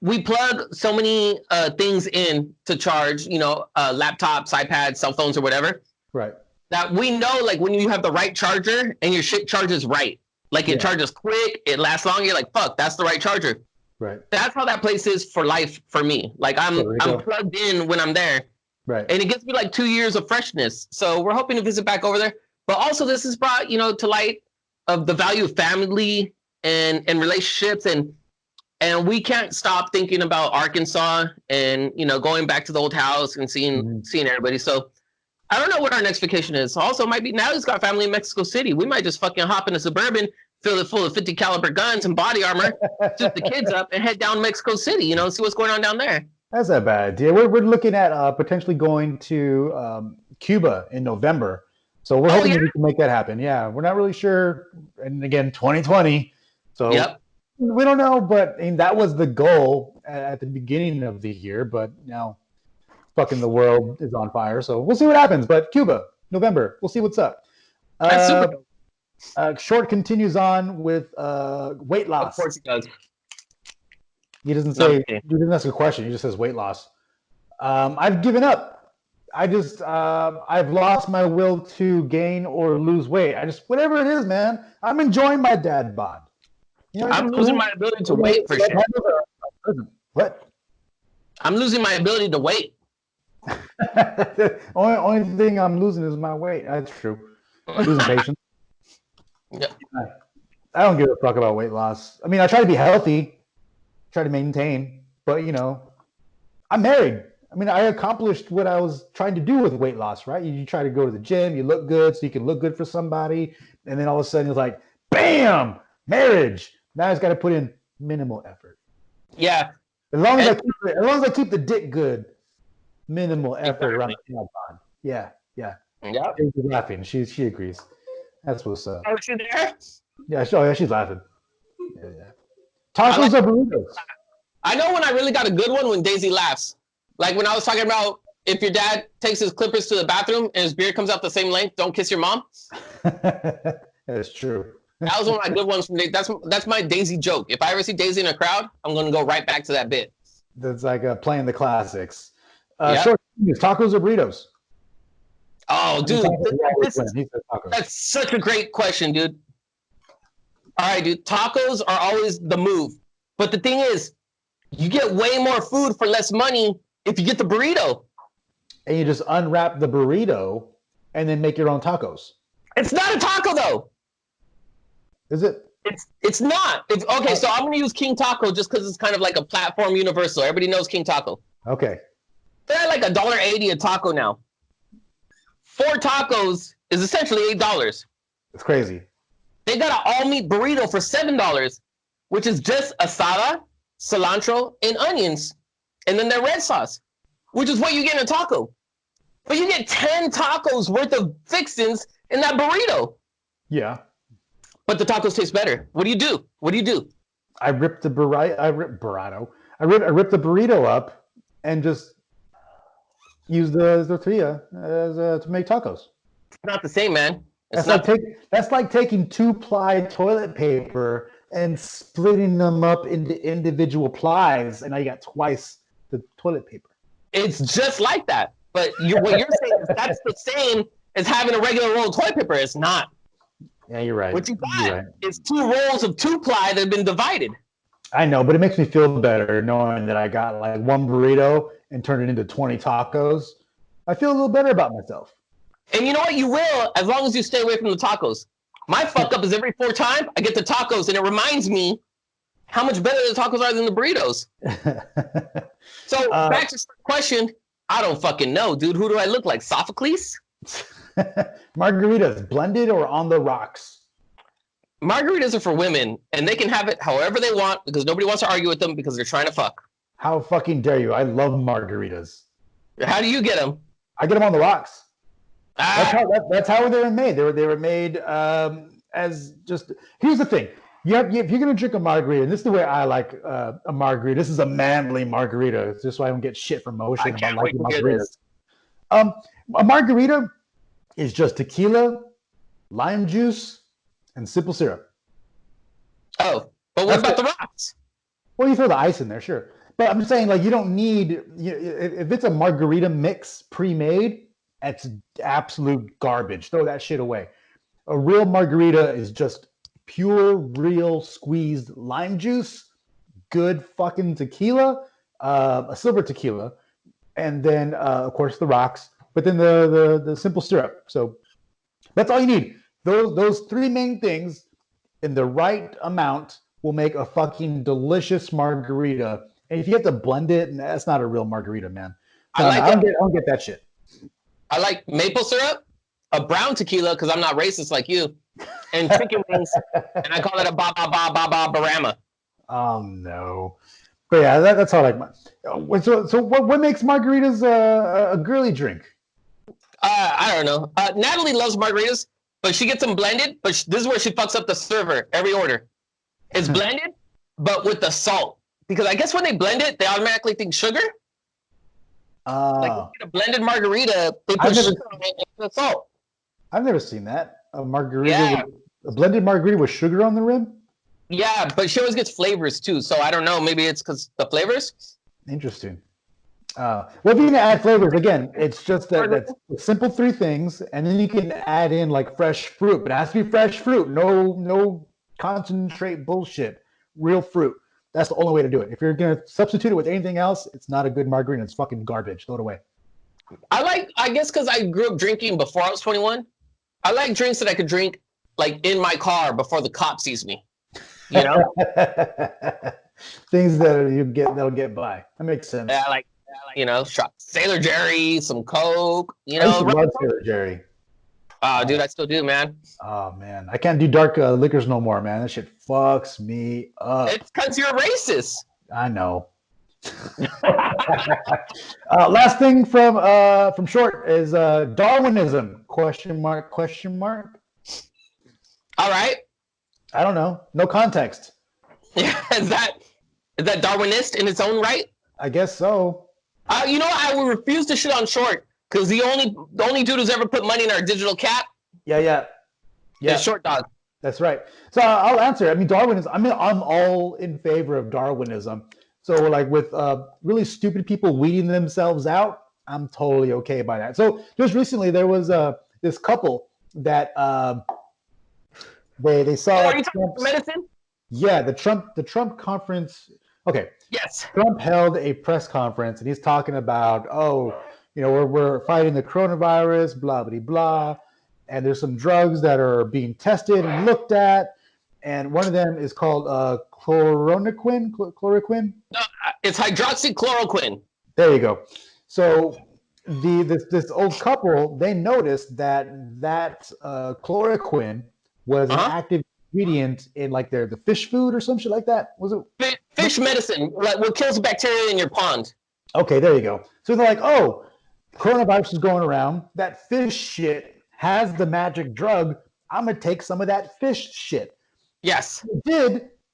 we plug so many things in to charge, laptops, iPads, cell phones, or whatever. Right. That we know, like when you have the right charger and your shit charges right, like it charges quick, it lasts long. You're like, fuck, that's the right charger. Right. That's how that place is for life for me. Like I'm plugged in when I'm there. Right. And it gives me like 2 years of freshness. So we're hoping to visit back over there. But also this has brought, to light of the value of family and relationships, and we can't stop thinking about Arkansas and going back to the old house and seeing everybody. So I don't know what our next vacation is. Also, might be now he's got family in Mexico City. We might just fucking hop in a Suburban, fill it full of 50 caliber guns and body armor, suit the kids up, and head down Mexico City. See what's going on down there. That's not a bad idea. We're looking at potentially going to Cuba in November. So we're hoping that we can make that happen. Yeah, we're not really sure. And again, 2020. So we don't know, but that was the goal at the beginning of the year. But now fucking the world is on fire. So we'll see what happens. But Cuba, November, we'll see what's up. Short continues on with weight loss. Of course he does. He doesn't say. He doesn't ask a question. He just says weight loss. I've given up. I've lost my will to gain or lose weight. whatever it is, man. I'm enjoying my dad bod. I'm losing my ability to wait for shit. What? I'm losing my ability to wait. only thing I'm losing is my weight. That's true. I'm losing patience. Yeah. I don't give a fuck about weight loss. I mean, I try to be healthy, try to maintain, but I'm married. I mean, I accomplished what I was trying to do with weight loss, right? You try to go to the gym, you look good so you can look good for somebody, and then all of a sudden it's like, bam, marriage. Now I just got to put in minimal effort. Yeah. As long as I keep the dick good, minimal effort around the pod. Yeah. She's laughing. She agrees. That's what's up. Oh, she there? Yeah, she's laughing. Yeah. Tacos or burritos? I know when I really got a good one when Daisy laughs. Like when I was talking about if your dad takes his clippers to the bathroom and his beard comes out the same length, don't kiss your mom. That's true. That was one of my good ones from Daisy. That's my Daisy joke. If I ever see Daisy in a crowd, I'm going to go right back to that bit. That's like playing the classics. Short news, tacos or burritos? Oh, dude. That's such a great question, dude. All right, dude. Tacos are always the move. But the thing is, you get way more food for less money if you get the burrito. And you just unwrap the burrito and then make your own tacos. It's not a taco, though. Is it? It's not. Okay, so I'm going to use King Taco just because it's kind of like a platform universal. Everybody knows King Taco. Okay. They're like $1.80 a taco now. 4 tacos is essentially $8. It's crazy. They got an all-meat burrito for $7, which is just asada, cilantro, and onions, and then their red sauce, which is what you get in a taco. But you get 10 tacos worth of fixings in that burrito. Yeah. But the tacos taste better. What do you do? I ripped the burrito. I ripped the burrito up and just used the tortilla to make tacos. It's not the same, man. That's like taking 2-ply toilet paper and splitting them up into individual plies, and now you got twice the toilet paper. It's just like that. But what you're saying is that's the same as having a regular roll of toilet paper. It's not. Yeah, you're right. What you got is 2 rolls of 2-ply that have been divided. I know, but it makes me feel better knowing that I got like 1 burrito and turned it into 20 tacos. I feel a little better about myself. And you know what? You will, as long as you stay away from the tacos. My fuck up is every 4 times I get the tacos, and it reminds me how much better the tacos are than the burritos. So back to the question. I don't fucking know, dude. Who do I look like? Sophocles? Margaritas, blended or on the rocks? Margaritas are for women, and they can have it however they want because nobody wants to argue with them because they're trying to fuck. How fucking dare you? I love margaritas. How do you get them? I get them on the rocks. Ah, That's how they were made. They were made as just. Here's the thing: if you're gonna drink a margarita, and this is the way I like a margarita. This is a manly margarita, just so I don't get shit from Ocean I can't about wait liking to hear margaritas. this. A margarita is just tequila, lime juice, and simple syrup. Oh, but what That's about the rocks? Well, you throw the ice in there, sure. But I'm saying, like, you don't need, if it's a margarita mix pre-made, that's absolute garbage. Throw that shit away. A real margarita is just pure, real squeezed lime juice, good fucking tequila, a silver tequila, and then, of course, the rocks, but then the simple syrup. So that's all you need. Those three main things in the right amount will make a fucking delicious margarita. And if you have to blend it, that's not a real margarita, man. I like I don't get that shit. I like maple syrup, a brown tequila because I'm not racist like you, and chicken wings, and I call it a ba ba ba ba ba barama. Oh no. But yeah, that's how I like mine. So what makes margaritas a girly drink? I don't know. Natalie loves margaritas, but she gets them blended. But this is where she fucks up the server every order. It's blended, but with the salt. Because I guess when they blend it, they automatically think sugar. Like if you get a blended margarita, they put sugar on it and the salt. I've never seen that. A margarita, a blended margarita with sugar on the rim? Yeah, but she always gets flavors too. So I don't know. Maybe it's because the flavors. Interesting. Well, if you're gonna add flavors, again, it's just that's simple three things, and then you can add in like fresh fruit, but it has to be fresh fruit. No concentrate bullshit. Real fruit. That's the only way to do it. If you're gonna substitute it with anything else, it's not a good margarita. It's fucking garbage. Throw it away. I guess because I grew up drinking before I was 21. I like drinks that I could drink like in my car before the cop sees me. You know, things that'll get by. That makes sense. yeah, like shot Sailor Jerry, some Coke. You I used know, to love Sailor Jerry. oh, dude, I still do, man. Oh man, I can't do dark liquors no more, man. That shit fucks me up. It's because you're racist. I know. Last thing from Short is Darwinism? Question mark? All right. I don't know. No context. Yeah, is that Darwinist in its own right? I guess so. You know, I would refuse to shit on Short because the only dude who's ever put money in our digital cap Yeah. is Short Dog. That's right. So I'll answer. I mean, Darwinism. I mean, I'm all in favor of Darwinism. So like with really stupid people weeding themselves out, I'm totally okay by that. So just recently there was this couple that they saw. Are you talking about medicine? Yeah, the Trump conference. Okay. Yes. Trump held a press conference and he's talking about, we're fighting the coronavirus, blah blah blah, and there's some drugs that are being tested and looked at, and one of them is called chloroquine. No, it's hydroxychloroquine. There you go. So this old couple, they noticed that chloroquine was an active ingredient in like the fish food or some shit like that. Was it fish medicine? Like what kills bacteria in your pond? Okay, there you go. So they're like, oh, coronavirus is going around. That fish shit has the magic drug. I'm gonna take some of that fish shit. Yes.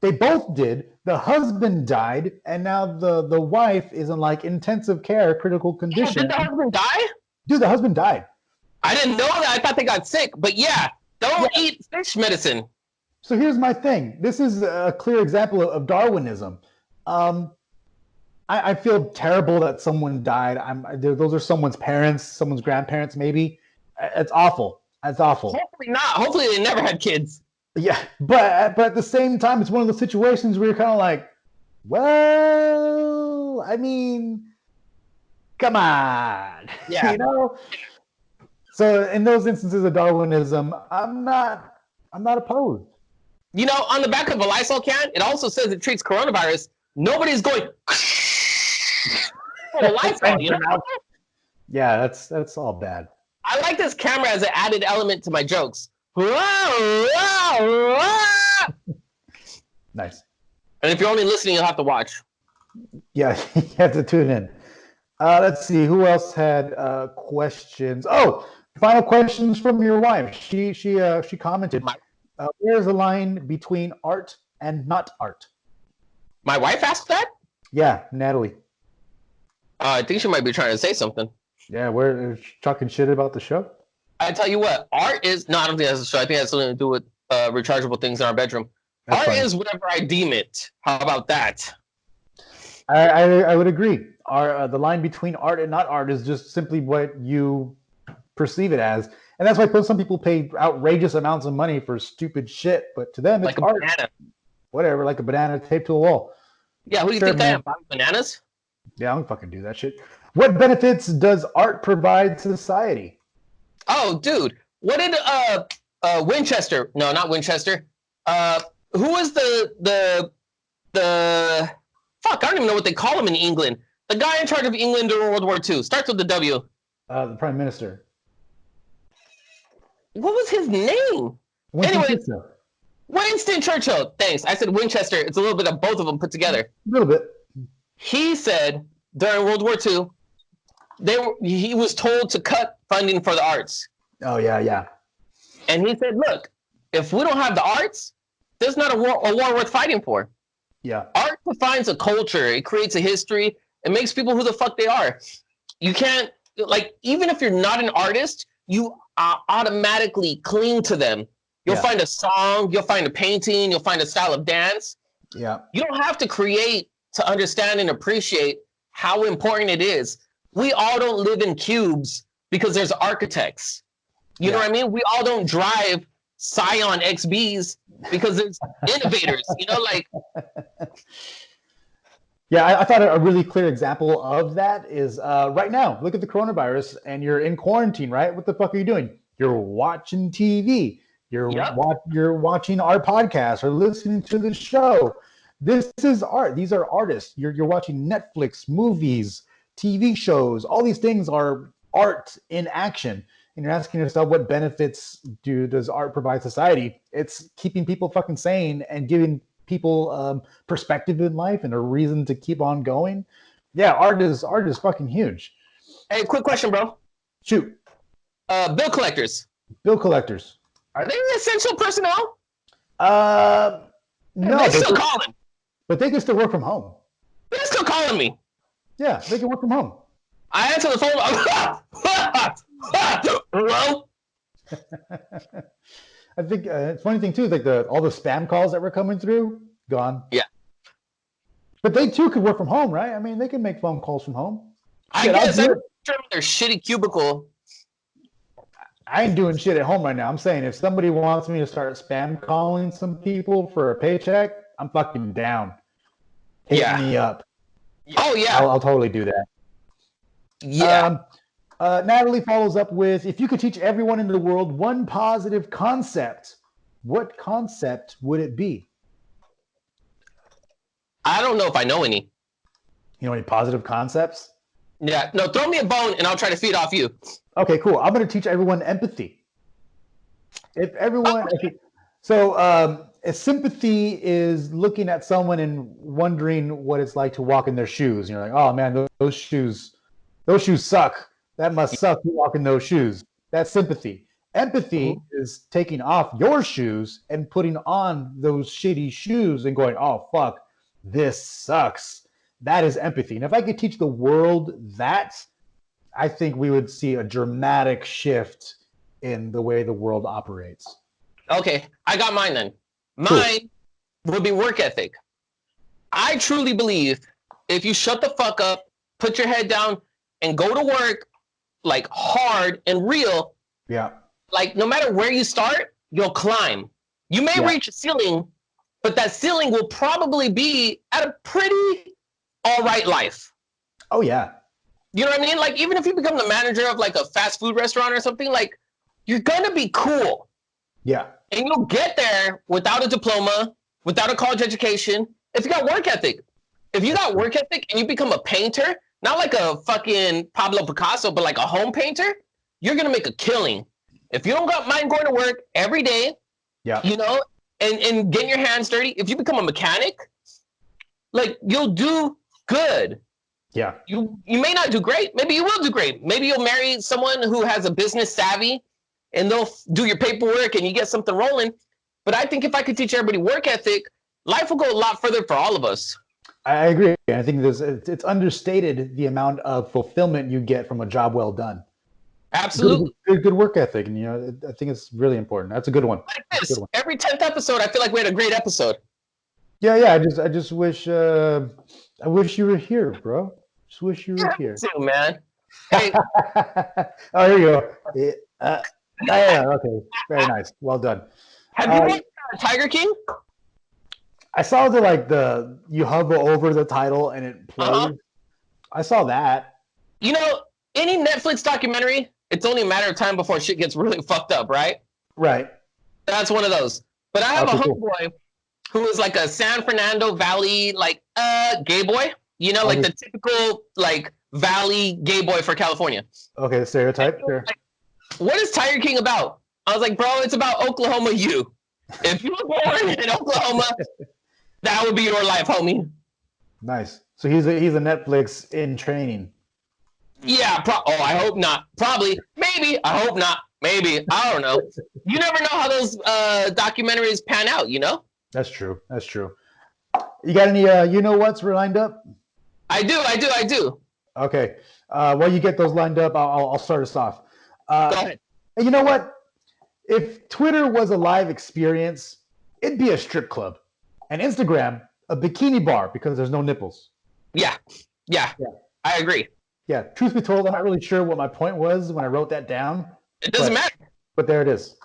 They both did. The husband died, and now the wife is in like intensive care, critical condition. Did the husband die? Dude, the husband died. I didn't know that. I thought they got sick. But yeah, don't eat fish medicine. So here's my thing. This is a clear example of Darwinism. I feel terrible that someone died. Those are someone's parents, someone's grandparents, maybe. It's awful. It's awful. Hopefully not. Hopefully they never had kids. Yeah, but at the same time, it's one of those situations where you're kind of like, well, I mean, come on, yeah, So in those instances of Darwinism, I'm not opposed. You know, on the back of a Lysol can, it also says it treats coronavirus. Nobody's going. Lysol, you know? Yeah, that's all bad. I like this camera as an added element to my jokes. Nice. And if you're only listening, you'll have to watch. Yeah, you have to tune in. Let's see who else had questions. Oh, final questions from your wife. She commented. Where's the line between art and not art? My wife asked that? Yeah, Natalie. I think she might be trying to say something. Yeah, we're talking shit about the show. I tell you what, art is. No, I don't think that's a show. I think it has something to do with rechargeable things in our bedroom. That's art fine. is whatever I deem it. How about that? I would agree. The line between art and not art is just simply what you perceive it as, and that's why some people pay outrageous amounts of money for stupid shit. But to them, it's Like a art. banana. Whatever, like a banana taped to a wall. Yeah, who do you Sure, think I man. am? Buying bananas? Yeah, I don't fucking do that shit. What benefits does art provide to society? Oh, dude, what did Winchester? No, not Winchester. Who was the fuck? I don't even know what they call him in England. The guy in charge of England during World War II starts with the W. The prime minister. What was his name? Winston Anyways, Churchill. Winston Churchill. Thanks. I said Winchester. It's a little bit of both of them put together. A little bit. He said during World War II, he was told to cut funding for the arts. Oh yeah. And he said, look, if we don't have the arts, there's not a war worth fighting for. Yeah. Art defines a culture. It creates a history. It makes people who the fuck they are. You can't, like, even if you're not an artist, you automatically cling to them. You'll find a song, you'll find a painting, you'll find a style of dance. Yeah. You don't have to create to understand and appreciate how important it is. We all don't live in cubes because there's architects. You know what I mean? We all don't drive Scion XBs because there's innovators, Yeah, I thought a really clear example of that is right now. Look at the coronavirus, and you're in quarantine, right? What the fuck are you doing? You're watching TV. You're watching our podcast or listening to the show. This is art. These are artists. You're watching Netflix, movies, TV shows. All these things are art in action. And you're asking yourself, what benefits does art provide society? It's keeping people fucking sane and giving people perspective in life and a reason to keep on going. Yeah, art is fucking huge. Hey, quick question, bro. Shoot. Bill collectors. Bill collectors. Are they essential personnel? No, They're still calling. but they can still work from home. They're still calling me. Yeah, they can work from home. I answer the phone. Hello? I think funny thing too is like all the spam calls that were coming through, gone. Yeah. But they too could work from home, right? I mean, they can make phone calls from home. I Shit, guess I'll do I'm it. sure their shitty cubicle. I ain't doing shit at home right now. I'm saying if somebody wants me to start spam calling some people for a paycheck, I'm fucking down. Hit me up. Oh yeah. I'll totally do that. Yeah. Natalie follows up with, if you could teach everyone in the world one positive concept, what concept would it be? I don't know if I know any. You know any positive concepts? Yeah. No, throw me a bone and I'll try to feed off you. Okay, cool. I'm going to teach everyone empathy. If sympathy is looking at someone and wondering what it's like to walk in their shoes. You're like, oh man, those shoes suck. That must suck to walk in those shoes. That's sympathy. Empathy is taking off your shoes and putting on those shitty shoes and going, oh fuck, this sucks. That is empathy. And if I could teach the world that, I think we would see a dramatic shift in the way the world operates. Okay, I got mine then. Mine would be work ethic. I truly believe if you shut the fuck up, put your head down, and go to work like hard and real, like no matter where you start, you'll climb. You may reach a ceiling, but that ceiling will probably be at a pretty all right life. Oh yeah. You know what I mean? Like even if you become the manager of like a fast food restaurant or something, like you're gonna be cool. Yeah. And you'll get there without a diploma, without a college education, if you got work ethic. If you got work ethic and you become a painter, not like a fucking Pablo Picasso, but like a home painter, you're gonna make a killing. If you don't got mind going to work every day, you know, and getting your hands dirty, if you become a mechanic, like you'll do good. Yeah. You may not do great. Maybe you will do great. Maybe you'll marry someone who has a business savvy and they'll do your paperwork and you get something rolling. But I think if I could teach everybody work ethic, life will go a lot further for all of us. I agree. I think it's understated the amount of fulfillment you get from a job well done. Absolutely. Good work ethic. And, I think it's really important. That's a good one. Like this. Every 10th episode, I feel like we had a great episode. Yeah. I just wish I wish you were here, bro. Just wish you were here. Too, man. Hey. Oh, here you go. Yeah, okay. Very nice. Well done. Have you watched Tiger King? I saw you hover over the title and it plays. Uh-huh. I saw that. Any Netflix documentary, it's only a matter of time before shit gets really fucked up, right? Right. That's one of those. But I have a homeboy who is like a San Fernando Valley, gay boy. The typical, Valley gay boy for California. Okay, the stereotype, sure. What is Tiger King about? I was like, bro, it's about Oklahoma U. If you were born in Oklahoma, that would be your life, homie. Nice. So he's a Netflix in training. Yeah. I hope not. Probably. Maybe. I hope not. Maybe. I don't know. You never know how those documentaries pan out, That's true. You got any what's lined up? I do. Okay. While you get those lined up, I'll start us off. Go ahead. And you know what? If Twitter was a live experience, it'd be a strip club. And Instagram, a bikini bar because there's no nipples. Yeah. I agree. Yeah. Truth be told, I'm not really sure what my point was when I wrote that down. It doesn't matter. But there it is.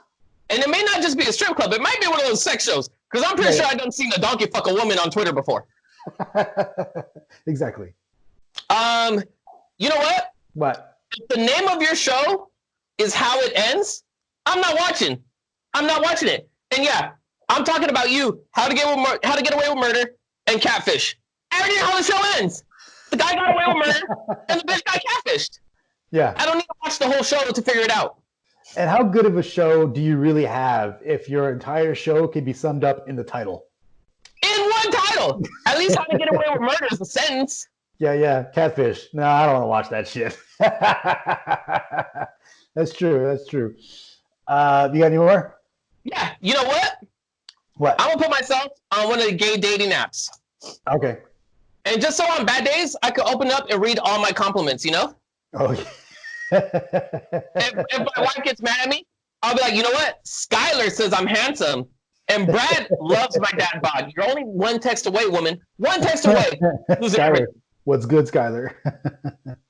And it may not just be a strip club. It might be one of those sex shows. Because I'm pretty sure I done seen a donkey fuck a woman on Twitter before. Exactly. You know what? What? If the name of your show is How It Ends, I'm not watching it. And yeah, I'm talking about you. How to Get Away with Murder and Catfish. I already know how the show ends. The guy got away with murder and the bitch got catfished. Yeah. I don't need to watch the whole show to figure it out. And how good of a show do you really have if your entire show can be summed up in the title? In one title. At least How to Get Away with Murder is a sentence. Yeah. Catfish. No, I don't want to watch that shit. That's true. You got any more? Yeah. You know what? What? I'm going to put myself on one of the gay dating apps. Okay. And just so on bad days, I could open up and read all my compliments, Oh, yeah. if my wife gets mad at me, I'll be like, you know what? Skylar says I'm handsome. And Brad loves my dad bod. You're only one text away, woman. One text away. Skylar, what's good, Skylar?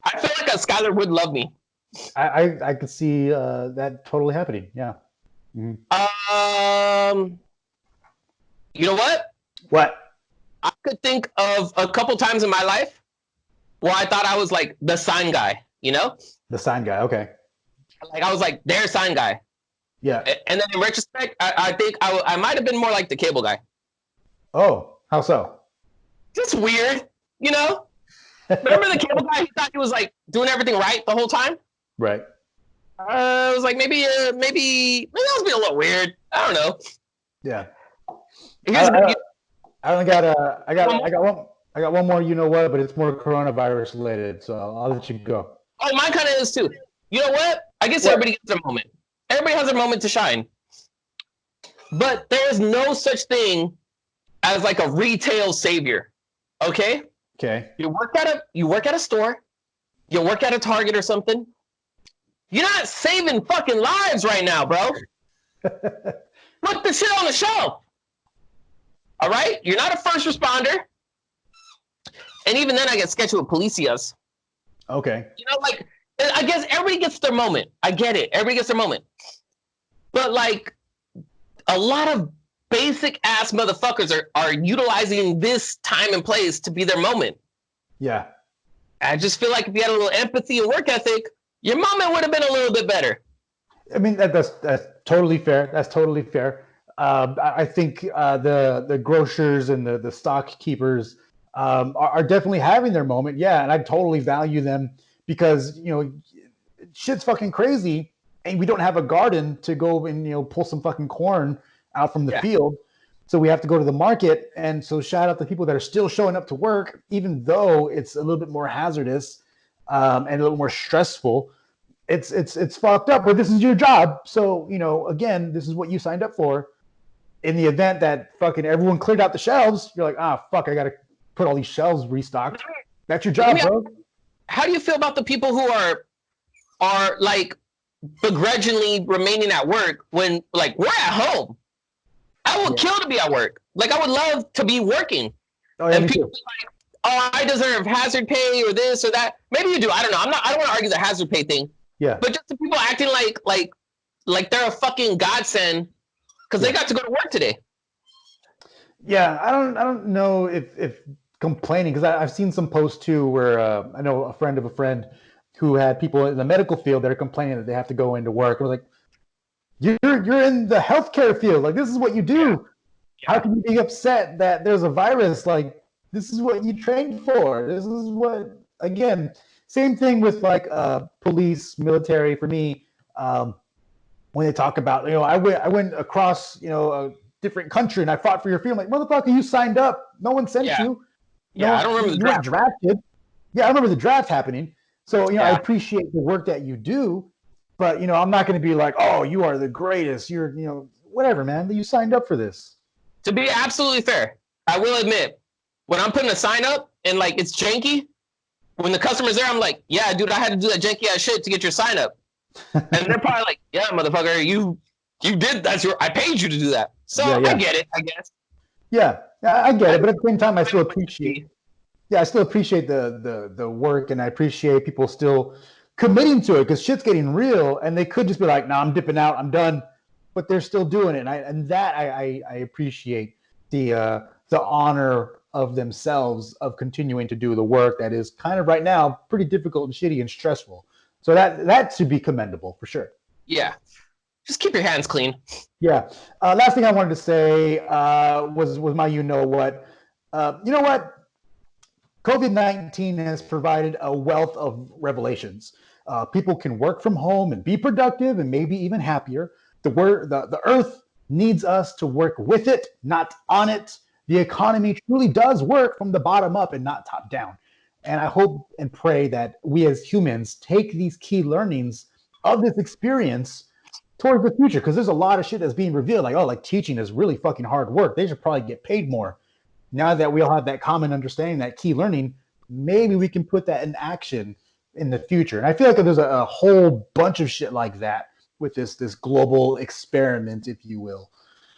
I feel like a Skylar would love me. I could see that totally happening. Yeah. Mm-hmm. You know what? What? I could think of a couple times in my life where I thought I was like the sign guy, The sign guy, okay. I was like their sign guy. Yeah. And then in retrospect, I think I might have been more like the cable guy. Oh, how so? Just weird, Remember the cable guy? He thought he was like doing everything right the whole time. Right. I was like maybe I was being a little weird. I don't know. Yeah. I got one more. You know what? But it's more coronavirus related, so I'll let you go. Oh, mine kind of is too. You know what? I guess everybody gets their moment. Everybody has their moment to shine. But there is no such thing as like a retail savior. Okay? Okay. You work at a store, you work at a Target or something. You're not saving fucking lives right now, bro. Put the shit on the shelf. All right? You're not a first responder. And even then I get sketchy with policias. Okay. I guess everybody gets their moment. I get it. Everybody gets their moment. But a lot of basic ass motherfuckers are utilizing this time and place to be their moment. Yeah. I just feel like if you had a little empathy and work ethic, your moment would have been a little bit better. I mean, that's totally fair. That's totally fair. I think the grocers and the stock keepers are definitely having their moment. Yeah, and I totally value them because, shit's fucking crazy and we don't have a garden to go and, pull some fucking corn out from the field. So we have to go to the market. And so shout out to people that are still showing up to work, even though it's a little bit more hazardous and a little more stressful. It's fucked up, but this is your job. So, again, this is what you signed up for. In the event that fucking everyone cleared out the shelves, you're like, fuck, I got to put all these shelves restocked. That's your job, bro. How do you feel about the people who are like begrudgingly remaining at work when like we're at home? I would kill to be at work. Like I would love to be working. Oh, yeah, and me people too. be like, I deserve hazard pay or this or that. Maybe you do. I don't know. I don't want to argue the hazard pay thing. Yeah. But just the people acting like they're a fucking godsend because they got to go to work today. Yeah, I don't know if complaining, because I've seen some posts too where I know a friend of a friend who had people in the medical field that are complaining that they have to go into work. I was like, you're in the healthcare field. Like, this is what you do. Yeah. How can you be upset that there's a virus? Like, this is what you trained for. This is what, again, same thing with like police, military. For me, when they talk about, I went across, a different country and I fought for your freedom. Like, motherfucker, you signed up. No one sent you. Yeah, I don't remember the draft. Drafted. Yeah, I remember the draft happening. So, I appreciate the work that you do, but, I'm not going to be like, oh, you are the greatest. You're, whatever, man. You signed up for this. To be absolutely fair, I will admit, when I'm putting a sign up and like it's janky, when the customer's there, I'm like, yeah, dude, I had to do that janky ass shit to get your sign up. And they're probably like, yeah, motherfucker, you did, I paid you to do that. So I get it, I guess. Yeah, I get it, but at the same time, I still appreciate. Yeah, I still appreciate the work, and I appreciate people still committing to it, because shit's getting real, and they could just be like, "No, I'm dipping out, I'm done," but they're still doing it, and I appreciate the honor of themselves of continuing to do the work that is kind of right now pretty difficult and shitty and stressful. So that should be commendable for sure. Yeah. Just keep your hands clean. Yeah. Last thing I wanted to say was my you know what. COVID-19 has provided a wealth of revelations. People can work from home and be productive and maybe even happier. The earth needs us to work with it, not on it. The economy truly does work from the bottom up and not top down. And I hope and pray that we as humans take these key learnings of this experience towards the future, because there's a lot of shit that's being revealed, like teaching is really fucking hard work. They should probably get paid more. Now that we all have that common understanding, that key learning, maybe we can put that in action in the future. And I feel like there's a whole bunch of shit like that with this global experiment, if you will.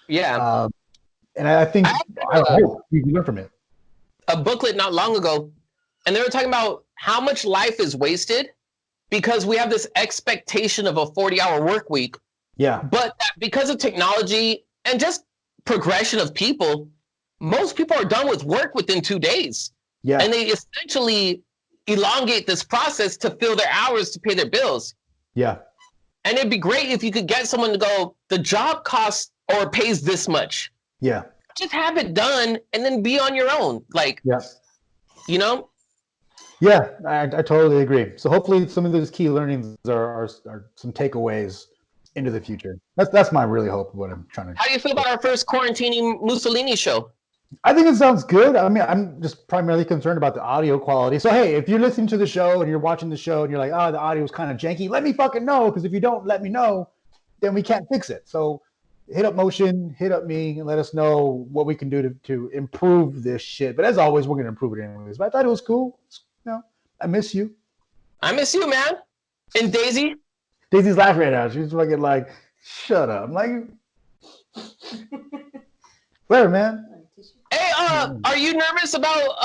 Yeah. And I think I hope we can learn from it. A booklet not long ago, and they were talking about how much life is wasted because we have this expectation of a 40-hour work week. Yeah. But because of technology and just progression of people, most people are done with work within 2 days. Yeah. And they essentially elongate this process to fill their hours to pay their bills. Yeah. And it'd be great if you could get someone to go, the job costs or pays this much. Yeah. Just have it done and then be on your own. Like, yeah. Yeah, I totally agree. So hopefully some of those key learnings are some takeaways into the future. That's my really hope of what I'm trying to. How do you feel about our first quarantining Mussolini show? I think it sounds good. I mean, I'm just primarily concerned about the audio quality. So hey, if you're listening to the show and you're watching the show and you're like, the audio is kind of janky, let me fucking know, because if you don't let me know, then we can't fix it. So hit up Motion, hit up me, and let us know what we can do to improve this shit. But as always, we're gonna improve it anyways. But I thought it was cool. I miss you. I miss you, man. And Daisy? Daisy's laughing right now. She's fucking like, shut up. I'm like, where, man? Hey, are you nervous about,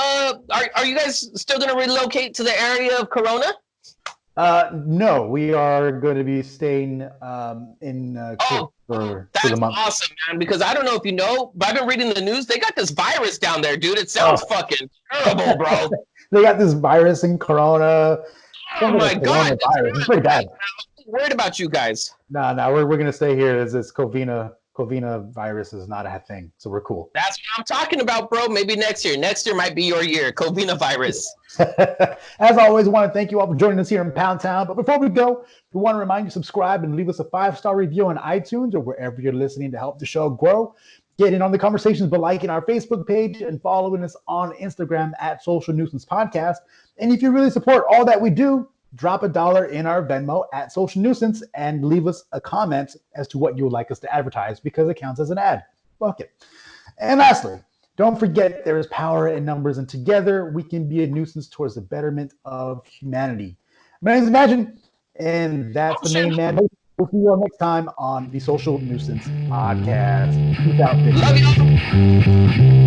are you guys still going to relocate to the area of Corona? No, we are going to be staying in for the month. That's awesome, man, because I don't know if you know, but I've been reading the news. They got this virus down there, dude. It sounds fucking terrible, bro. They got this virus in Corona. Oh my God. It's pretty bad. I'm worried about you guys. No, we're going to stay here. This Covina virus is not a thing, so we're cool. That's what I'm talking about, bro. Maybe next year. Next year might be your year. Covina virus. As always, I want to thank you all for joining us here in Pound Town. But before we go, we want to remind you, subscribe and leave us a 5-star review on iTunes or wherever you're listening to help the show grow. get in on the conversations by liking our Facebook page and following us on Instagram at Social Nuisance Podcast. And if you really support all that we do, drop $1 in our Venmo at Social Nuisance and leave us a comment as to what you would like us to advertise, because it counts as an ad. Fuck it. And lastly, don't forget there is power in numbers, and together we can be a nuisance towards the betterment of humanity. My name is Imagine, and that's the main man. We'll see you all next time on the Social Nuisance Podcast. Peace out, bitches. Love you.